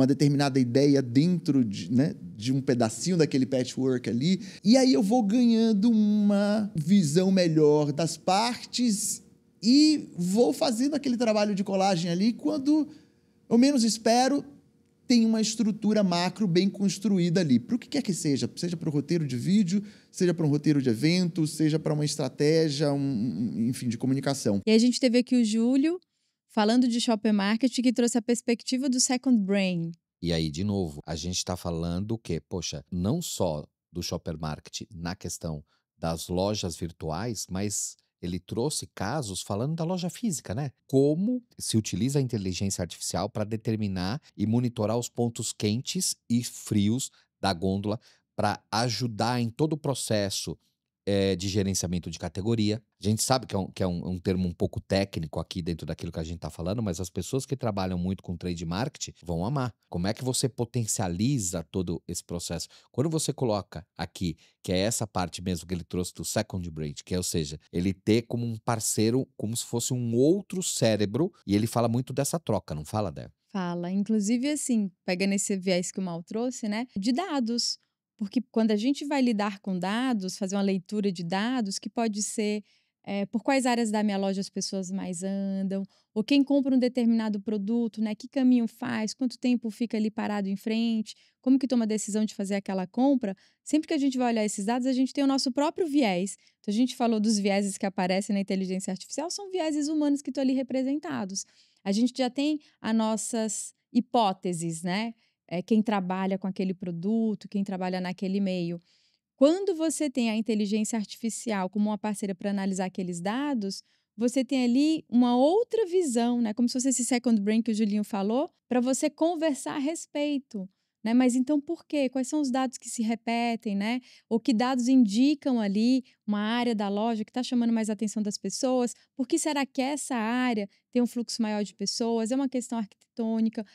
determinada ideia dentro de um pedacinho daquele patchwork ali. E aí eu vou ganhando uma visão melhor das partes e vou fazendo aquele trabalho de colagem ali quando eu menos espero, tem uma estrutura macro bem construída ali. Para o que quer que seja para o roteiro de vídeo, seja para um roteiro de evento, seja para uma estratégia, enfim, de comunicação. E a gente teve aqui o Júlio falando de shopper marketing, que trouxe a perspectiva do second brain. E aí, de novo, a gente está falando que, poxa, não só do shopper marketing na questão das lojas virtuais, mas ele trouxe casos falando da loja física, né? Como se utiliza a inteligência artificial para determinar e monitorar os pontos quentes e frios da gôndola para ajudar em todo o processo de gerenciamento de categoria. A gente sabe que é um termo um pouco técnico aqui dentro daquilo que a gente está falando, mas as pessoas que trabalham muito com trade marketing vão amar. Como é que você potencializa todo esse processo? Quando você coloca aqui, que é essa parte mesmo que ele trouxe do second brain, que é, ou seja, ele ter como um parceiro, como se fosse um outro cérebro, e ele fala muito dessa troca, não fala, Débora? Fala. Inclusive, assim, pegando esse viés que o Mal trouxe, né? De dados. Porque quando a gente vai lidar com dados, fazer uma leitura de dados, que pode ser por quais áreas da minha loja as pessoas mais andam, ou quem compra um determinado produto, né? Que caminho faz, quanto tempo fica ali parado em frente, como que toma a decisão de fazer aquela compra. Sempre que a gente vai olhar esses dados, a gente tem o nosso próprio viés. Então, a gente falou dos vieses que aparecem na inteligência artificial, são vieses humanos que estão ali representados. A gente já tem as nossas hipóteses, né? Quem trabalha com aquele produto, quem trabalha naquele meio. Quando você tem a inteligência artificial como uma parceira para analisar aqueles dados, você tem ali uma outra visão, né? Como se fosse esse second brain que o Julinho falou, para você conversar a respeito. Né? Mas então por quê? Quais são os dados que se repetem, né? Ou que dados indicam ali uma área da loja que está chamando mais a atenção das pessoas? Por que será que essa área tem um fluxo maior de pessoas? É uma questão arquitetônica?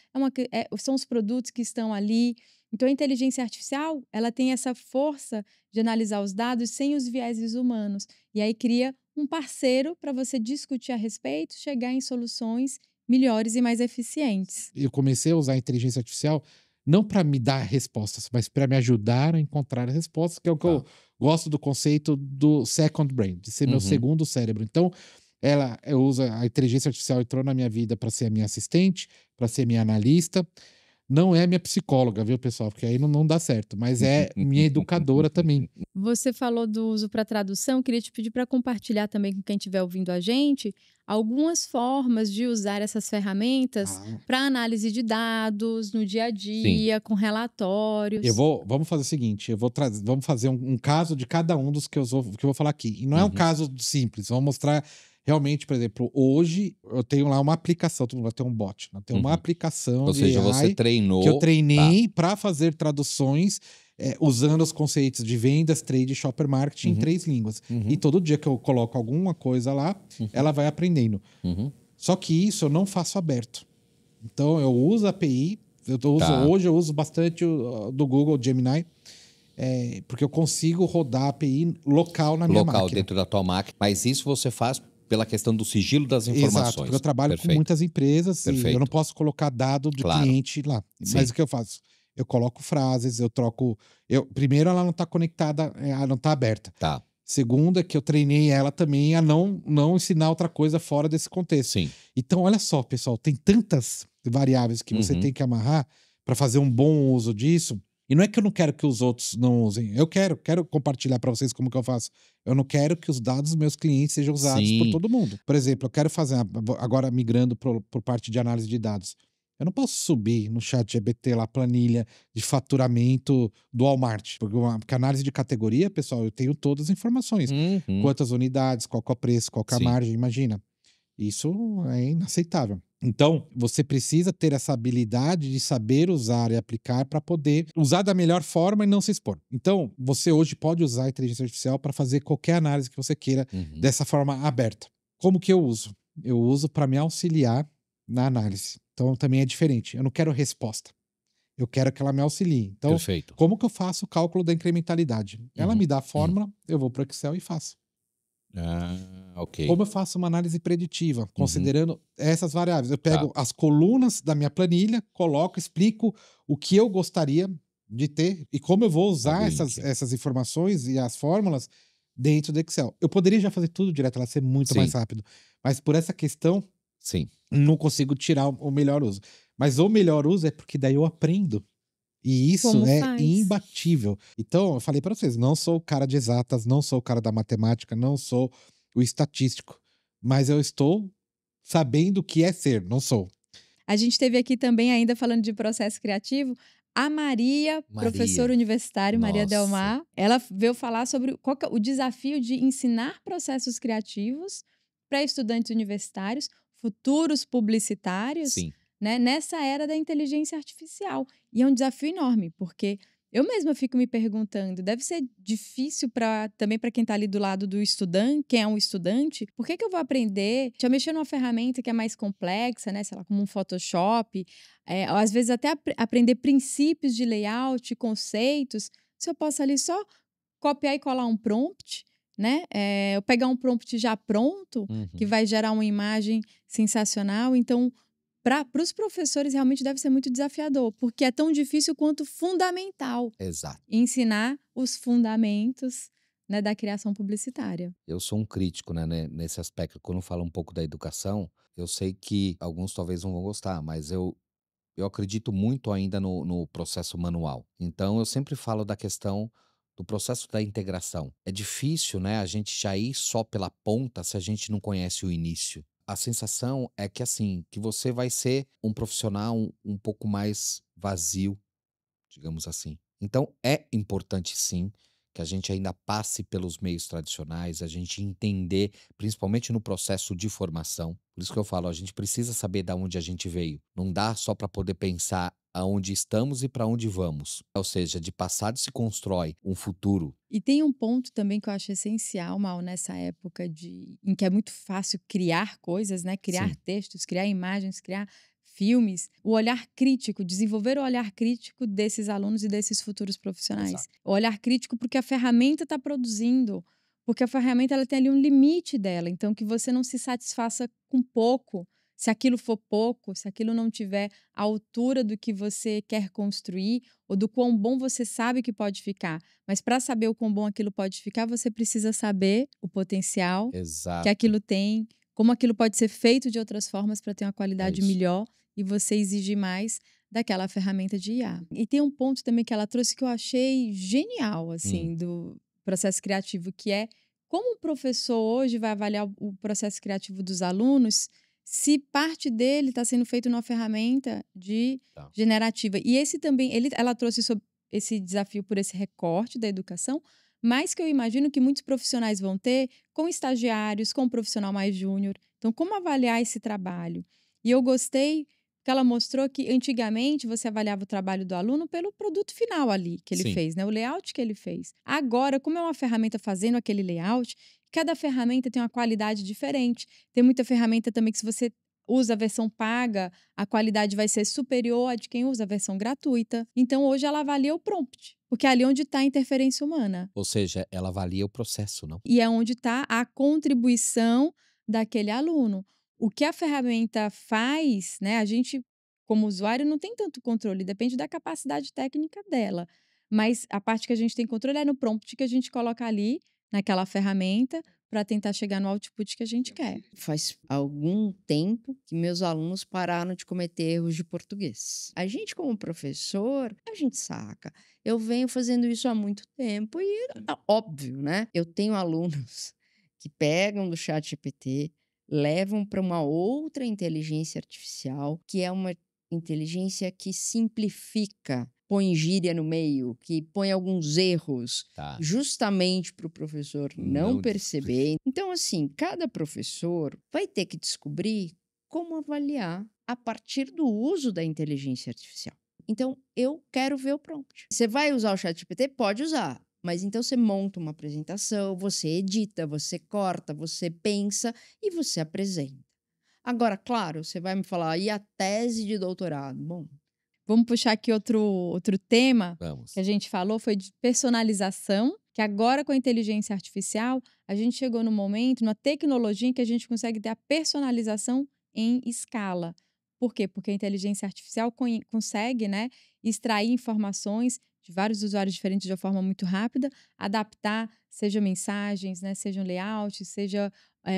São os produtos que estão ali? Então, a inteligência artificial, ela tem essa força de analisar os dados sem os vieses humanos. E aí cria um parceiro para você discutir a respeito, chegar em soluções melhores e mais eficientes. Eu comecei a usar a inteligência artificial não para me dar respostas, mas para me ajudar a encontrar as respostas, que é o que eu gosto do conceito do second brain, de ser meu segundo cérebro. Então, Eu uso a inteligência artificial, entrou na minha vida para ser a minha assistente, para ser minha analista. Não é minha psicóloga, viu, pessoal? Porque aí não dá certo, mas é minha educadora também. Você falou do uso para tradução, queria te pedir para compartilhar também com quem estiver ouvindo a gente algumas formas de usar essas ferramentas para análise de dados no dia a dia, com relatórios. Vamos fazer o seguinte, vamos fazer um caso de cada um dos que eu vou falar aqui. E não é um caso simples, vamos mostrar realmente, por exemplo, hoje eu tenho lá uma aplicação, todo mundo vai ter um bot, né? Tem uma aplicação Ou seja, você treinou... que eu treinei para fazer traduções usando os conceitos de vendas, trade e shopper marketing em 3 línguas. E todo dia que eu coloco alguma coisa lá, ela vai aprendendo. Só que isso eu não faço aberto. Então eu uso a API, hoje eu uso bastante do Google Gemini, porque eu consigo rodar a API local na minha máquina. Local, dentro da tua máquina. Mas isso você faz pela questão do sigilo das informações. Exato, porque eu trabalho com muitas empresas e eu não posso colocar dado de cliente lá. Mas o que eu faço? Eu coloco frases, eu troco... Primeiro, ela não está conectada, ela não está aberta. Segundo, é que eu treinei ela também a não ensinar outra coisa fora desse contexto. Então, olha só, pessoal, tem tantas variáveis que você tem que amarrar para fazer um bom uso disso. E não é que eu não quero que os outros não usem. Eu quero compartilhar para vocês como que eu faço. Eu não quero que os dados dos meus clientes sejam usados por todo mundo. Por exemplo, eu quero fazer, agora migrando por parte de análise de dados. Eu não posso subir no ChatGPT lá a planilha de faturamento do Walmart. Porque a análise de categoria, pessoal, eu tenho todas as informações. Quantas unidades, qual que é o preço, qual que é a margem, imagina. Isso é inaceitável. Então, você precisa ter essa habilidade de saber usar e aplicar para poder usar da melhor forma e não se expor. Então, você hoje pode usar a inteligência artificial para fazer qualquer análise que você queira dessa forma aberta. Como que eu uso? Eu uso para me auxiliar na análise. Então, também é diferente. Eu não quero resposta. Eu quero que ela me auxilie. Então, como que eu faço o cálculo da incrementalidade? Ela me dá a fórmula, eu vou para o Excel e faço. Como eu faço uma análise preditiva, considerando essas variáveis? Eu pego as colunas da minha planilha, coloco, explico o que eu gostaria de ter e como eu vou usar essas informações e as fórmulas dentro do Excel. Eu poderia já fazer tudo direto, ela ser muito mais rápido. Mas por essa questão, não consigo tirar o melhor uso. Mas o melhor uso é porque daí eu aprendo. E isso é imbatível. Então, eu falei para vocês, não sou o cara de exatas, não sou o cara da matemática, não sou o estatístico. Mas eu estou sabendo o que é ser, não sou. A gente teve aqui também, ainda falando de processo criativo, a Maria, professora universitária, Maria Delmar. Ela veio falar sobre qual que é o desafio de ensinar processos criativos para estudantes universitários, futuros publicitários, né, nessa era da inteligência artificial. E é um desafio enorme, porque eu mesma fico me perguntando, deve ser difícil também para quem está ali do lado do estudante, quem é um estudante, por que eu vou aprender a mexer numa ferramenta que é mais complexa, né, sei lá, como um Photoshop, às vezes até aprender princípios de layout, conceitos, se eu posso ali só copiar e colar um prompt, né? Eu pegar um prompt já pronto, que vai gerar uma imagem sensacional. Então, para os professores, realmente deve ser muito desafiador, porque é tão difícil quanto fundamental ensinar os fundamentos, né, da criação publicitária. Eu sou um crítico, né, nesse aspecto. Quando eu falo um pouco da educação, eu sei que alguns talvez não vão gostar, mas eu acredito muito ainda no processo manual. Então, eu sempre falo da questão do processo da integração. É difícil, né, a gente já ir só pela ponta se a gente não conhece o início. A sensação é que, assim, que você vai ser um profissional um pouco mais vazio, digamos assim. Então, é importante, sim, que a gente ainda passe pelos meios tradicionais, a gente entender, principalmente no processo de formação. Por isso que eu falo, a gente precisa saber de onde a gente veio. Não dá só para poder pensar aonde estamos e para onde vamos. Ou seja, de passado se constrói um futuro. E tem um ponto também que eu acho essencial, Mal, nessa época em que é muito fácil criar coisas, né? Criar textos, criar imagens, criar filmes. O olhar crítico, desenvolver o olhar crítico desses alunos e desses futuros profissionais. O olhar crítico porque a ferramenta está produzindo, porque a ferramenta ela tem ali um limite dela. Então, que você não se satisfaça com pouco. Se aquilo for pouco, se aquilo não tiver a altura do que você quer construir ou do quão bom você sabe que pode ficar. Mas para saber o quão bom aquilo pode ficar, você precisa saber o potencial que aquilo tem, como aquilo pode ser feito de outras formas para ter uma qualidade melhor e você exigir mais daquela ferramenta de IA. E tem um ponto também que ela trouxe que eu achei genial, assim, do processo criativo, que é como o professor hoje vai avaliar o processo criativo dos alunos se parte dele está sendo feito numa ferramenta generativa. E esse também, ela trouxe esse desafio por esse recorte da educação, mas que eu imagino que muitos profissionais vão ter com estagiários, com um profissional mais júnior. Então, como avaliar esse trabalho? E eu gostei que ela mostrou que antigamente você avaliava o trabalho do aluno pelo produto final ali que ele fez, né? O layout que ele fez. Agora, como é uma ferramenta fazendo aquele layout, cada ferramenta tem uma qualidade diferente. Tem muita ferramenta também que se você usa a versão paga, a qualidade vai ser superior à de quem usa a versão gratuita. Então, hoje ela avalia o prompt, porque é ali onde está a interferência humana. Ou seja, ela avalia o processo, não? E é onde está a contribuição daquele aluno. O que a ferramenta faz, né? A gente, como usuário, não tem tanto controle, depende da capacidade técnica dela. Mas a parte que a gente tem controle é no prompt que a gente coloca ali, naquela ferramenta, para tentar chegar no output que a gente quer. Faz algum tempo que meus alunos pararam de cometer erros de português. A gente, como professor, a gente saca. Eu venho fazendo isso há muito tempo e é óbvio, né? Eu tenho alunos que pegam do ChatGPT, levam para uma outra inteligência artificial, que é uma inteligência que simplifica, põe gíria no meio, que põe alguns erros, justamente para o professor não perceber. Então, assim, cada professor vai ter que descobrir como avaliar a partir do uso da inteligência artificial. Então, eu quero ver o prompt. Você vai usar o ChatGPT? Pode usar. Mas então você monta uma apresentação, você edita, você corta, você pensa e você apresenta. Agora, claro, você vai me falar, e a tese de doutorado? Bom, vamos puxar aqui outro tema que a gente falou, foi de personalização, que agora com a inteligência artificial, a gente chegou no momento, numa tecnologia em que a gente consegue ter a personalização em escala. Por quê? Porque a inteligência artificial consegue, né, extrair informações de vários usuários diferentes de uma forma muito rápida, adaptar, seja mensagens, né, seja um layout, seja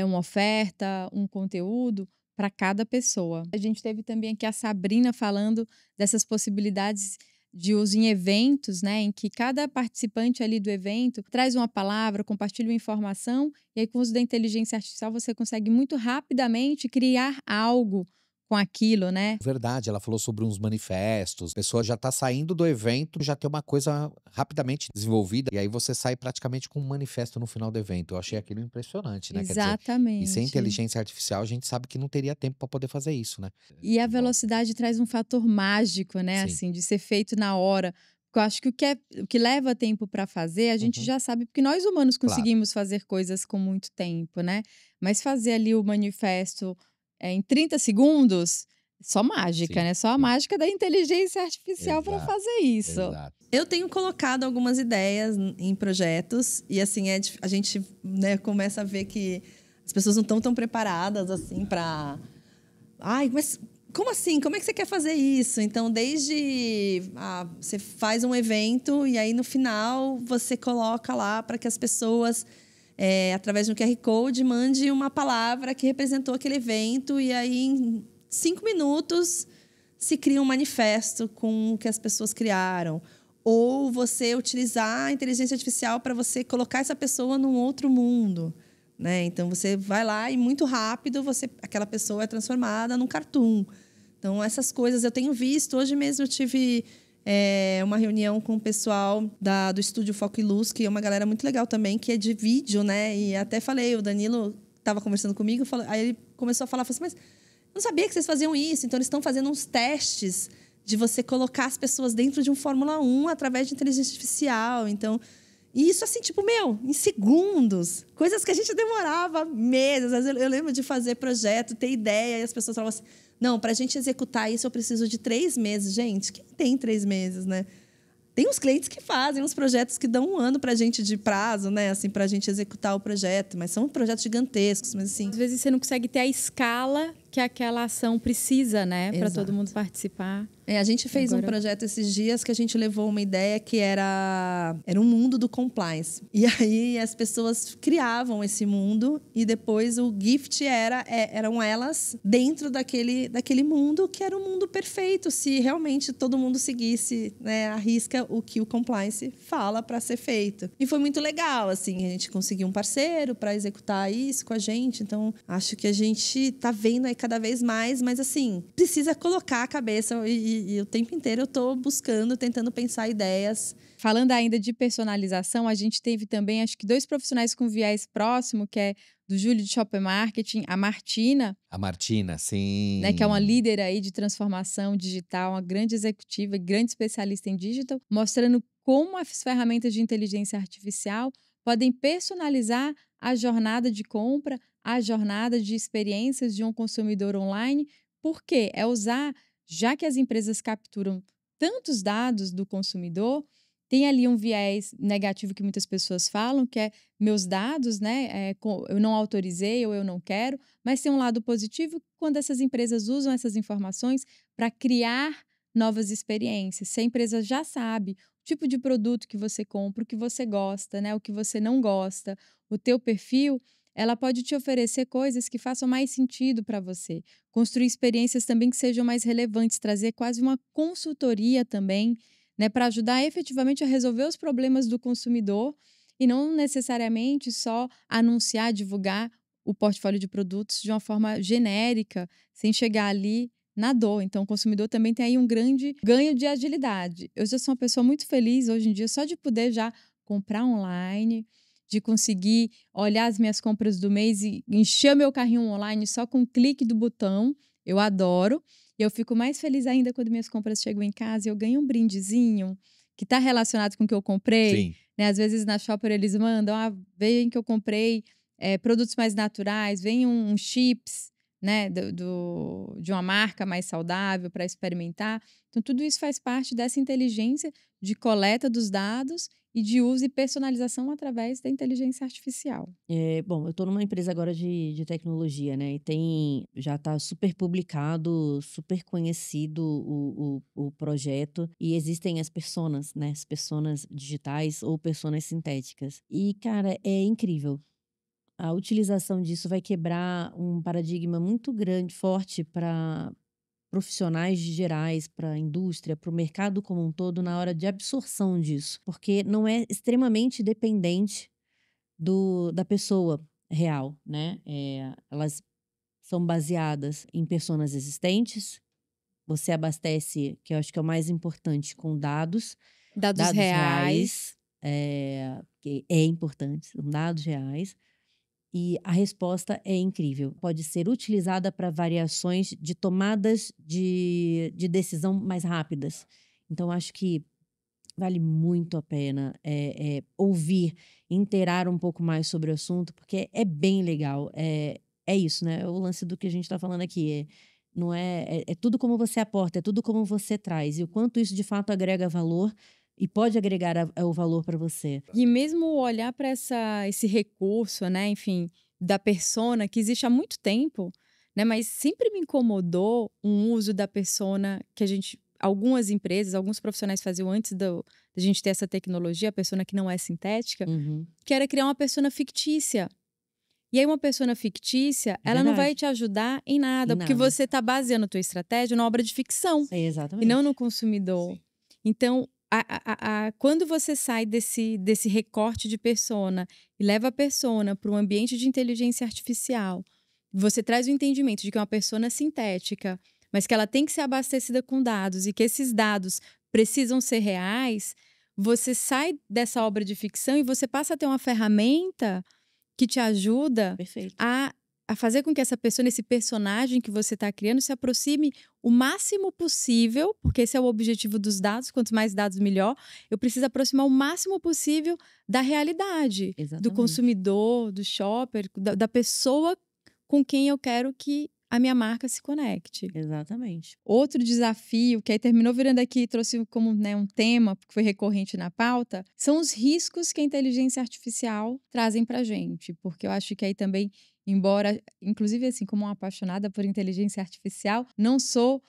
uma oferta, um conteúdo, para cada pessoa. A gente teve também aqui a Sabrina falando dessas possibilidades de uso em eventos, né, em que cada participante ali do evento traz uma palavra, compartilha uma informação, e aí com o uso da inteligência artificial você consegue muito rapidamente criar algo com aquilo, né? Verdade, ela falou sobre uns manifestos. A pessoa já tá saindo do evento, já tem uma coisa rapidamente desenvolvida. E aí você sai praticamente com um manifesto no final do evento. Eu achei aquilo impressionante, né? Exatamente. Quer dizer, e sem inteligência artificial, a gente sabe que não teria tempo para poder fazer isso, né? E a velocidade traz um fator mágico, né? Assim, de ser feito na hora. Porque eu acho que o que leva tempo para fazer, a gente já sabe, porque nós humanos conseguimos fazer coisas com muito tempo, né? Mas fazer ali o manifesto em 30 segundos, só mágica, né? Só a mágica da inteligência artificial para fazer isso. Exato. Eu tenho colocado algumas ideias em projetos e assim a gente, né, começa a ver que as pessoas não estão tão preparadas assim para... Ai, mas como assim? Como é que você quer fazer isso? Então, desde você faz um evento e aí no final você coloca lá para que as pessoas... através de um QR Code, mande uma palavra que representou aquele evento e aí em 5 minutos se cria um manifesto com o que as pessoas criaram. Ou você utilizar a inteligência artificial para você colocar essa pessoa num outro mundo, né? Então, você vai lá e muito rápido aquela pessoa é transformada num cartoon. Então, essas coisas eu tenho visto. Hoje mesmo eu tive... uma reunião com o pessoal do estúdio Foco e Luz, que é uma galera muito legal também, que é de vídeo, né? E até falei, o Danilo estava conversando comigo, aí ele começou a falar assim, mas eu não sabia que vocês faziam isso. Então, eles estão fazendo uns testes de você colocar as pessoas dentro de um Fórmula 1 através de inteligência artificial. Então, e isso assim, tipo, em segundos. Coisas que a gente demorava meses. Às vezes eu lembro de fazer projeto, ter ideia, e as pessoas falavam assim, não, para a gente executar isso eu preciso de 3 meses. Gente, quem tem 3 meses, né? Tem uns clientes que fazem uns projetos que dão 1 ano para a gente de prazo, né? Assim, para a gente executar o projeto. Mas são projetos gigantescos, mas assim... Às vezes você não consegue ter a escala que aquela ação precisa, né? Para todo mundo participar. A gente fez um projeto esses dias que a gente levou uma ideia que era um mundo do compliance. E aí as pessoas criavam esse mundo e depois o gift eram elas dentro daquele mundo que era um mundo perfeito, se realmente todo mundo seguisse, né, à risca o que o compliance fala para ser feito. E foi muito legal, assim, a gente conseguiu um parceiro para executar isso com a gente. Então, acho que a gente tá vendo aí cada vez mais, mas assim, precisa colocar a cabeça e o tempo inteiro eu tô buscando, tentando pensar ideias. Falando ainda de personalização, a gente teve também, acho que 2 profissionais com viés próximo, que é do Júlio de Shopper Marketing, a Martina. A Martina, sim. Né, que é uma líder aí de transformação digital, uma grande executiva, grande especialista em digital, mostrando como as ferramentas de inteligência artificial podem personalizar a jornada de compra, a jornada de experiências de um consumidor online. Por quê? É usar, já que as empresas capturam tantos dados do consumidor, tem ali um viés negativo que muitas pessoas falam, que é meus dados, né? Eu não autorizei ou eu não quero, mas tem um lado positivo quando essas empresas usam essas informações para criar novas experiências. Se a empresa já sabe o tipo de produto que você compra, o que você gosta, né? O que você não gosta, o teu perfil, ela pode te oferecer coisas que façam mais sentido para você. Construir experiências também que sejam mais relevantes, trazer quase uma consultoria também, né, para ajudar efetivamente a resolver os problemas do consumidor e não necessariamente só anunciar, divulgar o portfólio de produtos de uma forma genérica, sem chegar ali na dor. Então, o consumidor também tem aí um grande ganho de agilidade. Eu já sou uma pessoa muito feliz hoje em dia só de poder já comprar online, de conseguir olhar as minhas compras do mês e encher meu carrinho online só com um clique do botão. Eu adoro. E eu fico mais feliz ainda quando minhas compras chegam em casa e eu ganho um brindezinho que está relacionado com o que eu comprei. Sim. Né? Às vezes na Shopper eles mandam, veem que eu comprei produtos mais naturais, vem um chips, né, de uma marca mais saudável para experimentar. Então, tudo isso faz parte dessa inteligência de coleta dos dados e de uso e personalização através da inteligência artificial. Bom, eu estou numa empresa agora de tecnologia, né? E já está super publicado, super conhecido o projeto. E existem as personas, né? As personas digitais ou personas sintéticas. E, cara, é incrível. A utilização disso vai quebrar um paradigma muito grande, forte para profissionais gerais, para a indústria, para o mercado como um todo, na hora de absorção disso. Porque não é extremamente dependente da pessoa real, né? Elas são baseadas em personas existentes. Você abastece, que eu acho que é o mais importante, com dados. Dados reais. Que é importante, são dados reais. E a resposta é incrível. Pode ser utilizada para variações de tomadas de decisão mais rápidas. Então, acho que vale muito a pena ouvir, inteirar um pouco mais sobre o assunto, porque é bem legal. É isso, né? O lance do que a gente está falando aqui. Não é tudo como você aporta, é tudo como você traz. E o quanto isso, de fato, agrega valor e pode agregar o valor para você. E mesmo olhar para esse recurso, né, enfim, da persona, que existe há muito tempo, né, mas sempre me incomodou um uso da persona que algumas empresas, alguns profissionais faziam antes da gente ter essa tecnologia, a persona que não é sintética, que era criar uma persona fictícia. E aí uma persona fictícia, ela não vai te ajudar em nada, porque você está baseando a tua estratégia numa obra de ficção. Exatamente. E não no consumidor. Sim. Então, quando você sai desse recorte de persona e leva a persona para um ambiente de inteligência artificial, você traz o entendimento de que é uma persona sintética, mas que ela tem que ser abastecida com dados e que esses dados precisam ser reais, você sai dessa obra de ficção e você passa a ter uma ferramenta que te ajuda a fazer com que essa pessoa, esse personagem que você está criando, se aproxime o máximo possível, porque esse é o objetivo dos dados, quanto mais dados, melhor. Eu preciso aproximar o máximo possível da realidade, do consumidor, do shopper, da pessoa com quem eu quero que a minha marca se conecte. Exatamente. Outro desafio, que aí terminou virando aqui, trouxe como, né, um tema, que foi recorrente na pauta, são os riscos que a inteligência artificial trazem para a gente, porque eu acho que aí também embora, inclusive assim, como uma apaixonada por inteligência artificial, não sou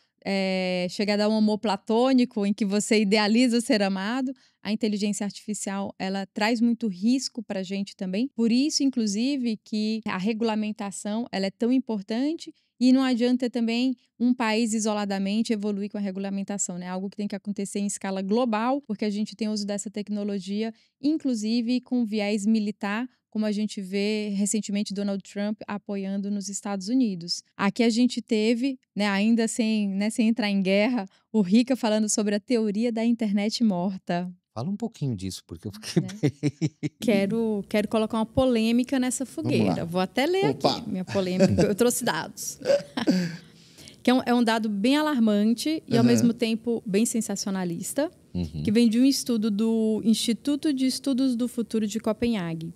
chegada a um amor platônico em que você idealiza o ser amado. A inteligência artificial, ela traz muito risco para a gente também. Por isso, inclusive, que a regulamentação ela é tão importante e não adianta também um país isoladamente evoluir com a regulamentação, né? Algo que tem que acontecer em escala global, porque a gente tem uso dessa tecnologia, inclusive com viés militar, como a gente vê recentemente Donald Trump apoiando nos Estados Unidos. Aqui a gente teve, né, ainda sem entrar em guerra, o Rica falando sobre a teoria da internet morta. Fala um pouquinho disso, porque eu fiquei Quero colocar uma polêmica nessa fogueira. Vou até ler aqui minha polêmica. Eu trouxe dados. Que é um dado bem alarmante e, ao mesmo tempo, bem sensacionalista, que vem de um estudo do Instituto de Estudos do Futuro de Copenhague.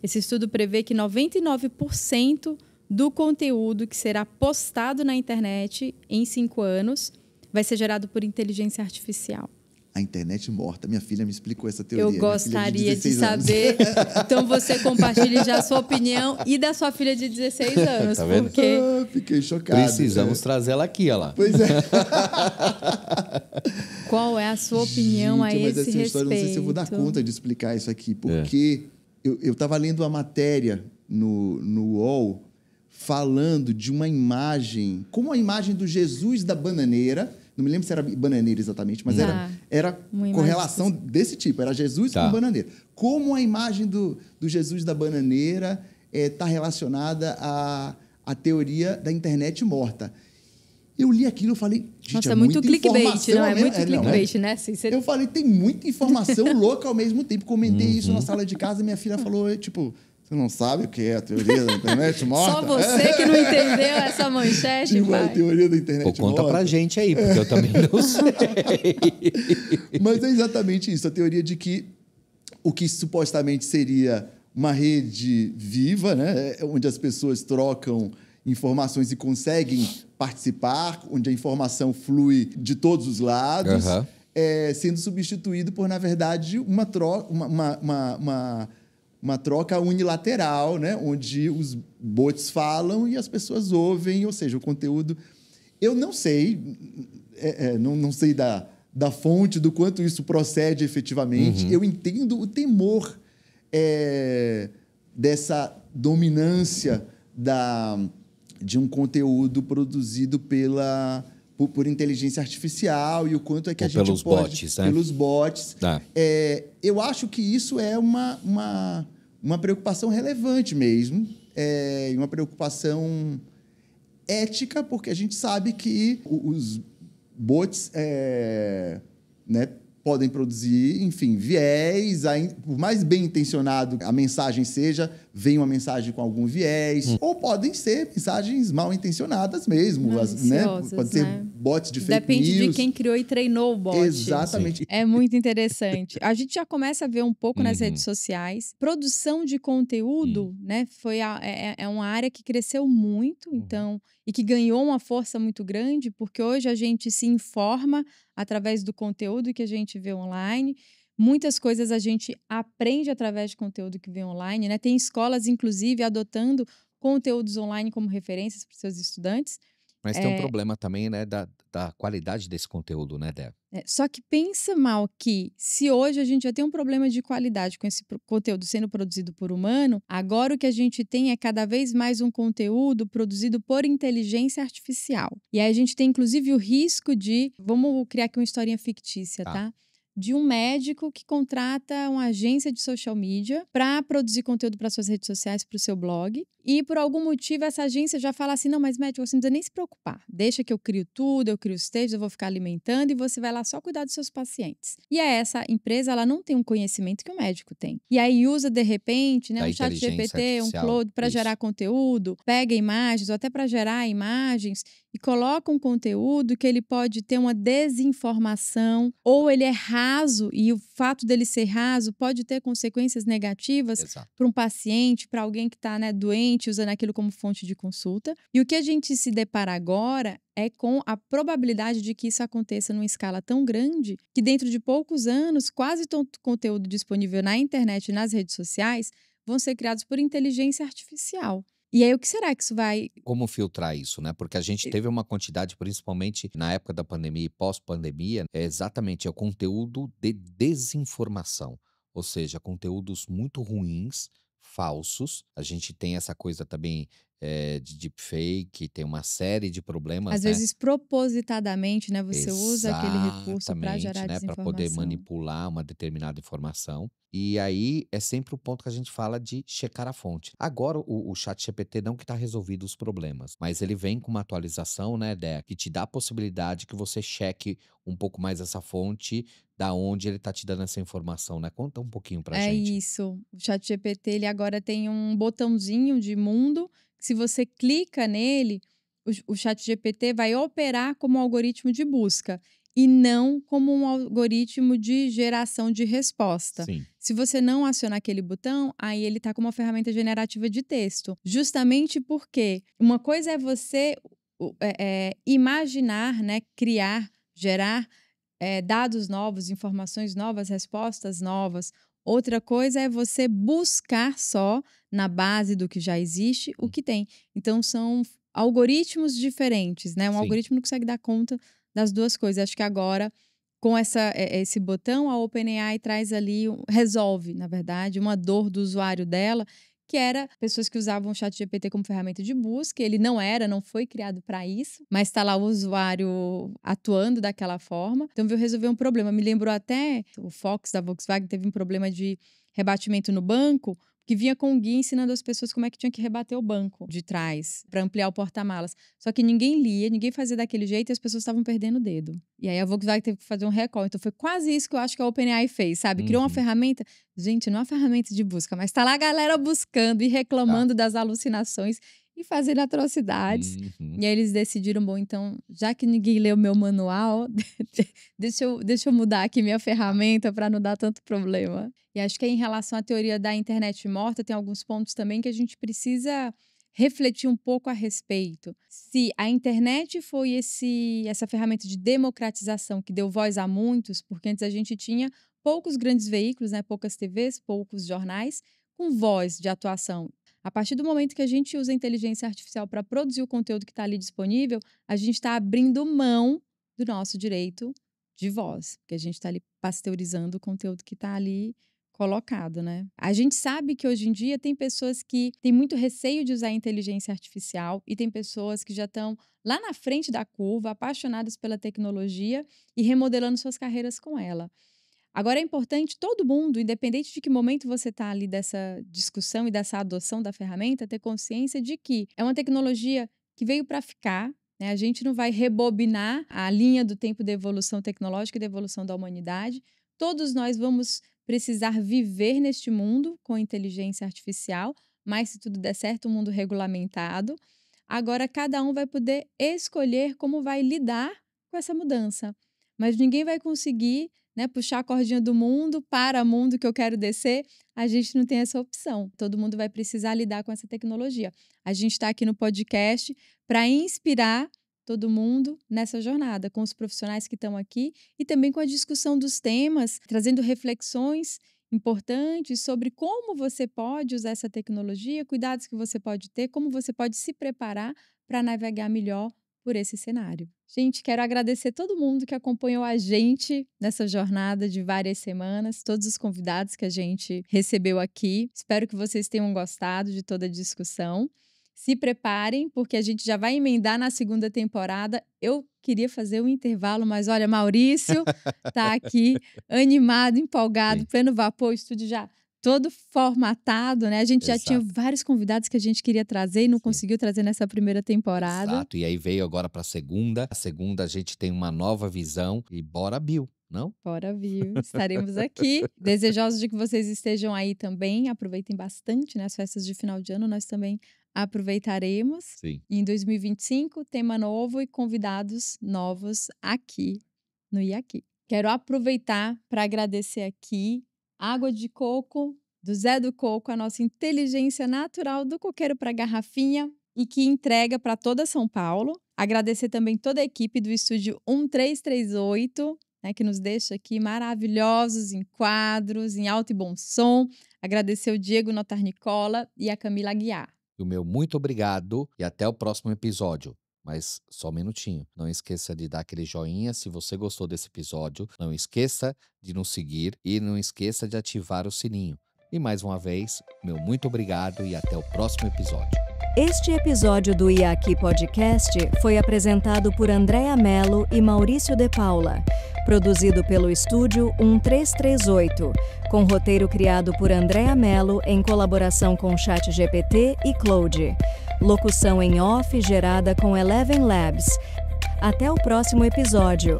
Esse estudo prevê que 99% do conteúdo que será postado na internet em 5 anos vai ser gerado por inteligência artificial. A internet morta. Minha filha me explicou essa teoria. Eu gostaria de saber. Então, você compartilhe já a sua opinião e da sua filha de 16 anos. Tá vendo? Porque... fiquei chocado. Precisamos trazer ela aqui, olha lá. Pois é. Qual é a sua opinião a esse mas essa respeito? História, não sei se eu vou dar conta de explicar isso aqui, porque eu estava lendo uma matéria no UOL falando de uma imagem, como a imagem do Jesus da bananeira. Não me lembro se era bananeira exatamente, mas era correlação desse tipo. Era Jesus com bananeira. Como a imagem do Jesus da bananeira está relacionada à teoria da internet morta. Eu li aquilo e falei... Gente, nossa, é muito clickbait, não é? Muito clickbait, né? Assim, eu falei, tem muita informação louca ao mesmo tempo. Comentei isso na sala de casa e minha filha falou, tipo... Você não sabe o que é a teoria da internet morta? Só você que não entendeu essa manchete, tipo, pai. A teoria da internet morta. Conta pra gente aí, porque eu também não sei. Mas é exatamente isso. A teoria de que o que supostamente seria uma rede viva, né? Onde as pessoas trocam informações e conseguem participar, onde a informação flui de todos os lados, sendo substituído por, na verdade, uma troca unilateral, né? Onde os bots falam e as pessoas ouvem, ou seja, o conteúdo... Eu não sei, não sei da fonte, do quanto isso procede efetivamente. Eu entendo o temor dessa dominância de um conteúdo produzido por inteligência artificial e o quanto é que a gente pelos pode... bots, né? Pelos bots. Eu acho que isso é uma preocupação relevante mesmo, uma preocupação ética, porque a gente sabe que os bots né, podem produzir, enfim, viés, por mais bem intencionado a mensagem seja, vem uma mensagem com algum viés, ou podem ser mensagens mal intencionadas mesmo, né? Pode ser bots de fake news. Depende de quem criou e treinou o bot. Exatamente. É muito interessante. A gente já começa a ver um pouco nas redes sociais. Produção de conteúdo, né? É uma área que cresceu muito, então, e que ganhou uma força muito grande, porque hoje a gente se informa através do conteúdo que a gente vê online. Muitas coisas a gente aprende através de conteúdo que vê online, né? Tem escolas, inclusive, adotando conteúdos online como referências para os seus estudantes. Mas tem um problema também, né, da qualidade desse conteúdo, né, Dé? Só que pensa mal que, se hoje a gente já tem um problema de qualidade com esse conteúdo sendo produzido por humano, agora o que a gente tem é cada vez mais um conteúdo produzido por inteligência artificial. E aí a gente tem, inclusive, o risco de... Vamos criar aqui uma historinha fictícia, tá? De um médico que contrata uma agência de social media para produzir conteúdo para suas redes sociais, para o seu blog. E, por algum motivo, essa agência já fala assim, não, mas médico, você não precisa nem se preocupar. Deixa que eu crio tudo, eu crio os textos, eu vou ficar alimentando e você vai lá só cuidar dos seus pacientes. E aí, essa empresa, ela não tem um conhecimento que o médico tem. E aí usa, de repente, né, um chat GPT, um Claude para gerar conteúdo, pega imagens ou até para gerar imagens e coloca um conteúdo que ele pode ter uma desinformação ou ele é raso e o fato dele ser raso pode ter consequências negativas para um paciente, para alguém que está, né, doente, usando aquilo como fonte de consulta. E o que a gente se depara agora é com a probabilidade de que isso aconteça numa escala tão grande que dentro de poucos anos, quase todo o conteúdo disponível na internet e nas redes sociais vão ser criados por inteligência artificial. E aí, o que será que isso vai... Como filtrar isso, né? Porque a gente teve uma quantidade, principalmente na época da pandemia e pós-pandemia, exatamente, é o conteúdo de desinformação. Ou seja, conteúdos muito ruins, falsos. A gente tem essa coisa também de deepfake, tem uma série de problemas, Às né? vezes, propositadamente, né? Você usa aquele recurso para Exatamente, gerar né? Para poder desinformação. manipular uma determinada informação. E aí é sempre o ponto que a gente fala de checar a fonte. Agora o ChatGPT não que está resolvido os problemas, mas ele vem com uma atualização, né, Dé, que te dá a possibilidade que você cheque um pouco mais essa fonte, da onde ele está te dando essa informação, né? Conta um pouquinho pra É gente. isso. O ChatGPT, ele agora tem um botãozinho de mundo, que se você clica nele, o ChatGPT vai operar como um algoritmo de busca e não como um algoritmo de geração de resposta. Sim. Se você não acionar aquele botão, aí ele está como uma ferramenta generativa de texto. Justamente porque uma coisa é você imaginar, né, criar, gerar dados novos, informações novas, respostas novas. Outra coisa é você buscar só na base do que já existe o que tem. Então, são algoritmos diferentes, né? Um Sim. algoritmo não consegue dar conta das duas coisas. Acho que agora, com esse botão, a OpenAI traz ali, resolve, na verdade, uma dor do usuário dela, que era pessoas que usavam o ChatGPT como ferramenta de busca. Ele não foi criado para isso, mas está lá o usuário atuando daquela forma. Então, veio resolver um problema. Me lembrou até o Fox da Volkswagen teve um problema de rebatimento no banco, que vinha com um guia ensinando as pessoas como é que tinha que rebater o banco de trás, para ampliar o porta-malas. Só que ninguém lia, ninguém fazia daquele jeito e as pessoas estavam perdendo o dedo. E aí a Volkswagen teve que fazer um recall. Então foi quase isso que eu acho que a OpenAI fez, sabe? Criou uma ferramenta. Gente, não é uma ferramenta de busca, mas tá lá a galera buscando e reclamando das alucinações e fazendo atrocidades. E aí eles decidiram, bom, então, já que ninguém leu meu manual, deixa eu mudar aqui minha ferramenta para não dar tanto problema. E acho que em relação à teoria da internet morta, tem alguns pontos também que a gente precisa refletir um pouco a respeito. Se a internet foi essa ferramenta de democratização que deu voz a muitos, porque antes a gente tinha poucos grandes veículos, né, poucas TVs, poucos jornais, com voz de atuação. A partir do momento que a gente usa a inteligência artificial para produzir o conteúdo que está ali disponível, a gente está abrindo mão do nosso direito de voz, porque a gente está ali pasteurizando o conteúdo que está ali colocado, né? A gente sabe que hoje em dia tem pessoas que têm muito receio de usar a inteligência artificial e tem pessoas que já estão lá na frente da curva, apaixonadas pela tecnologia e remodelando suas carreiras com ela. Agora, é importante todo mundo, independente de que momento você está ali dessa discussão e dessa adoção da ferramenta, ter consciência de que é uma tecnologia que veio para ficar, né? A gente não vai rebobinar a linha do tempo da evolução tecnológica e da evolução da humanidade. Todos nós vamos precisar viver neste mundo com inteligência artificial, mas se tudo der certo, um mundo regulamentado. Agora, cada um vai poder escolher como vai lidar com essa mudança. Mas ninguém vai conseguir, né, puxar a cordinha do mundo para o mundo que eu quero descer. A gente não tem essa opção. Todo mundo vai precisar lidar com essa tecnologia. A gente está aqui no podcast para inspirar todo mundo nessa jornada, com os profissionais que estão aqui e também com a discussão dos temas, trazendo reflexões importantes sobre como você pode usar essa tecnologia, cuidados que você pode ter, como você pode se preparar para navegar melhor por esse cenário. Gente, quero agradecer todo mundo que acompanhou a gente nessa jornada de várias semanas, todos os convidados que a gente recebeu aqui. Espero que vocês tenham gostado de toda a discussão. Se preparem, porque a gente já vai emendar na segunda temporada. Eu queria fazer um intervalo, mas olha, Maurício tá aqui animado, empolgado, pleno vapor, o estúdio já todo formatado, né? A gente já tinha vários convidados que a gente queria trazer e não conseguiu trazer nessa primeira temporada. Exato, e aí veio agora para a segunda. A segunda a gente tem uma nova visão e bora, Bill, não? Bora, Bill. Estaremos aqui. Desejosos de que vocês estejam aí também. Aproveitem bastante, né? As festas de final de ano, nós também aproveitaremos. Sim. E em 2025, tema novo e convidados novos aqui no IAQI. Quero aproveitar para agradecer aqui Água de Coco, do Zé do Coco, a nossa inteligência natural do coqueiro para garrafinha e que entrega para toda São Paulo. Agradecer também toda a equipe do estúdio 1338, né, que nos deixa aqui maravilhosos em quadros, em alto e bom som. Agradecer o Diego Notarnicola e a Camila Aguiar. E o meu muito obrigado e até o próximo episódio. Mas só um minutinho, não esqueça de dar aquele joinha se você gostou desse episódio, não esqueça de nos seguir e não esqueça de ativar o sininho. E mais uma vez, meu muito obrigado e até o próximo episódio. Este episódio do IAQ Podcast foi apresentado por Andréa Mello e Maurício de Paula, produzido pelo Estúdio 1338, com roteiro criado por Andréa Mello em colaboração com ChatGPT e Claude. Locução em off gerada com Eleven Labs. Até o próximo episódio.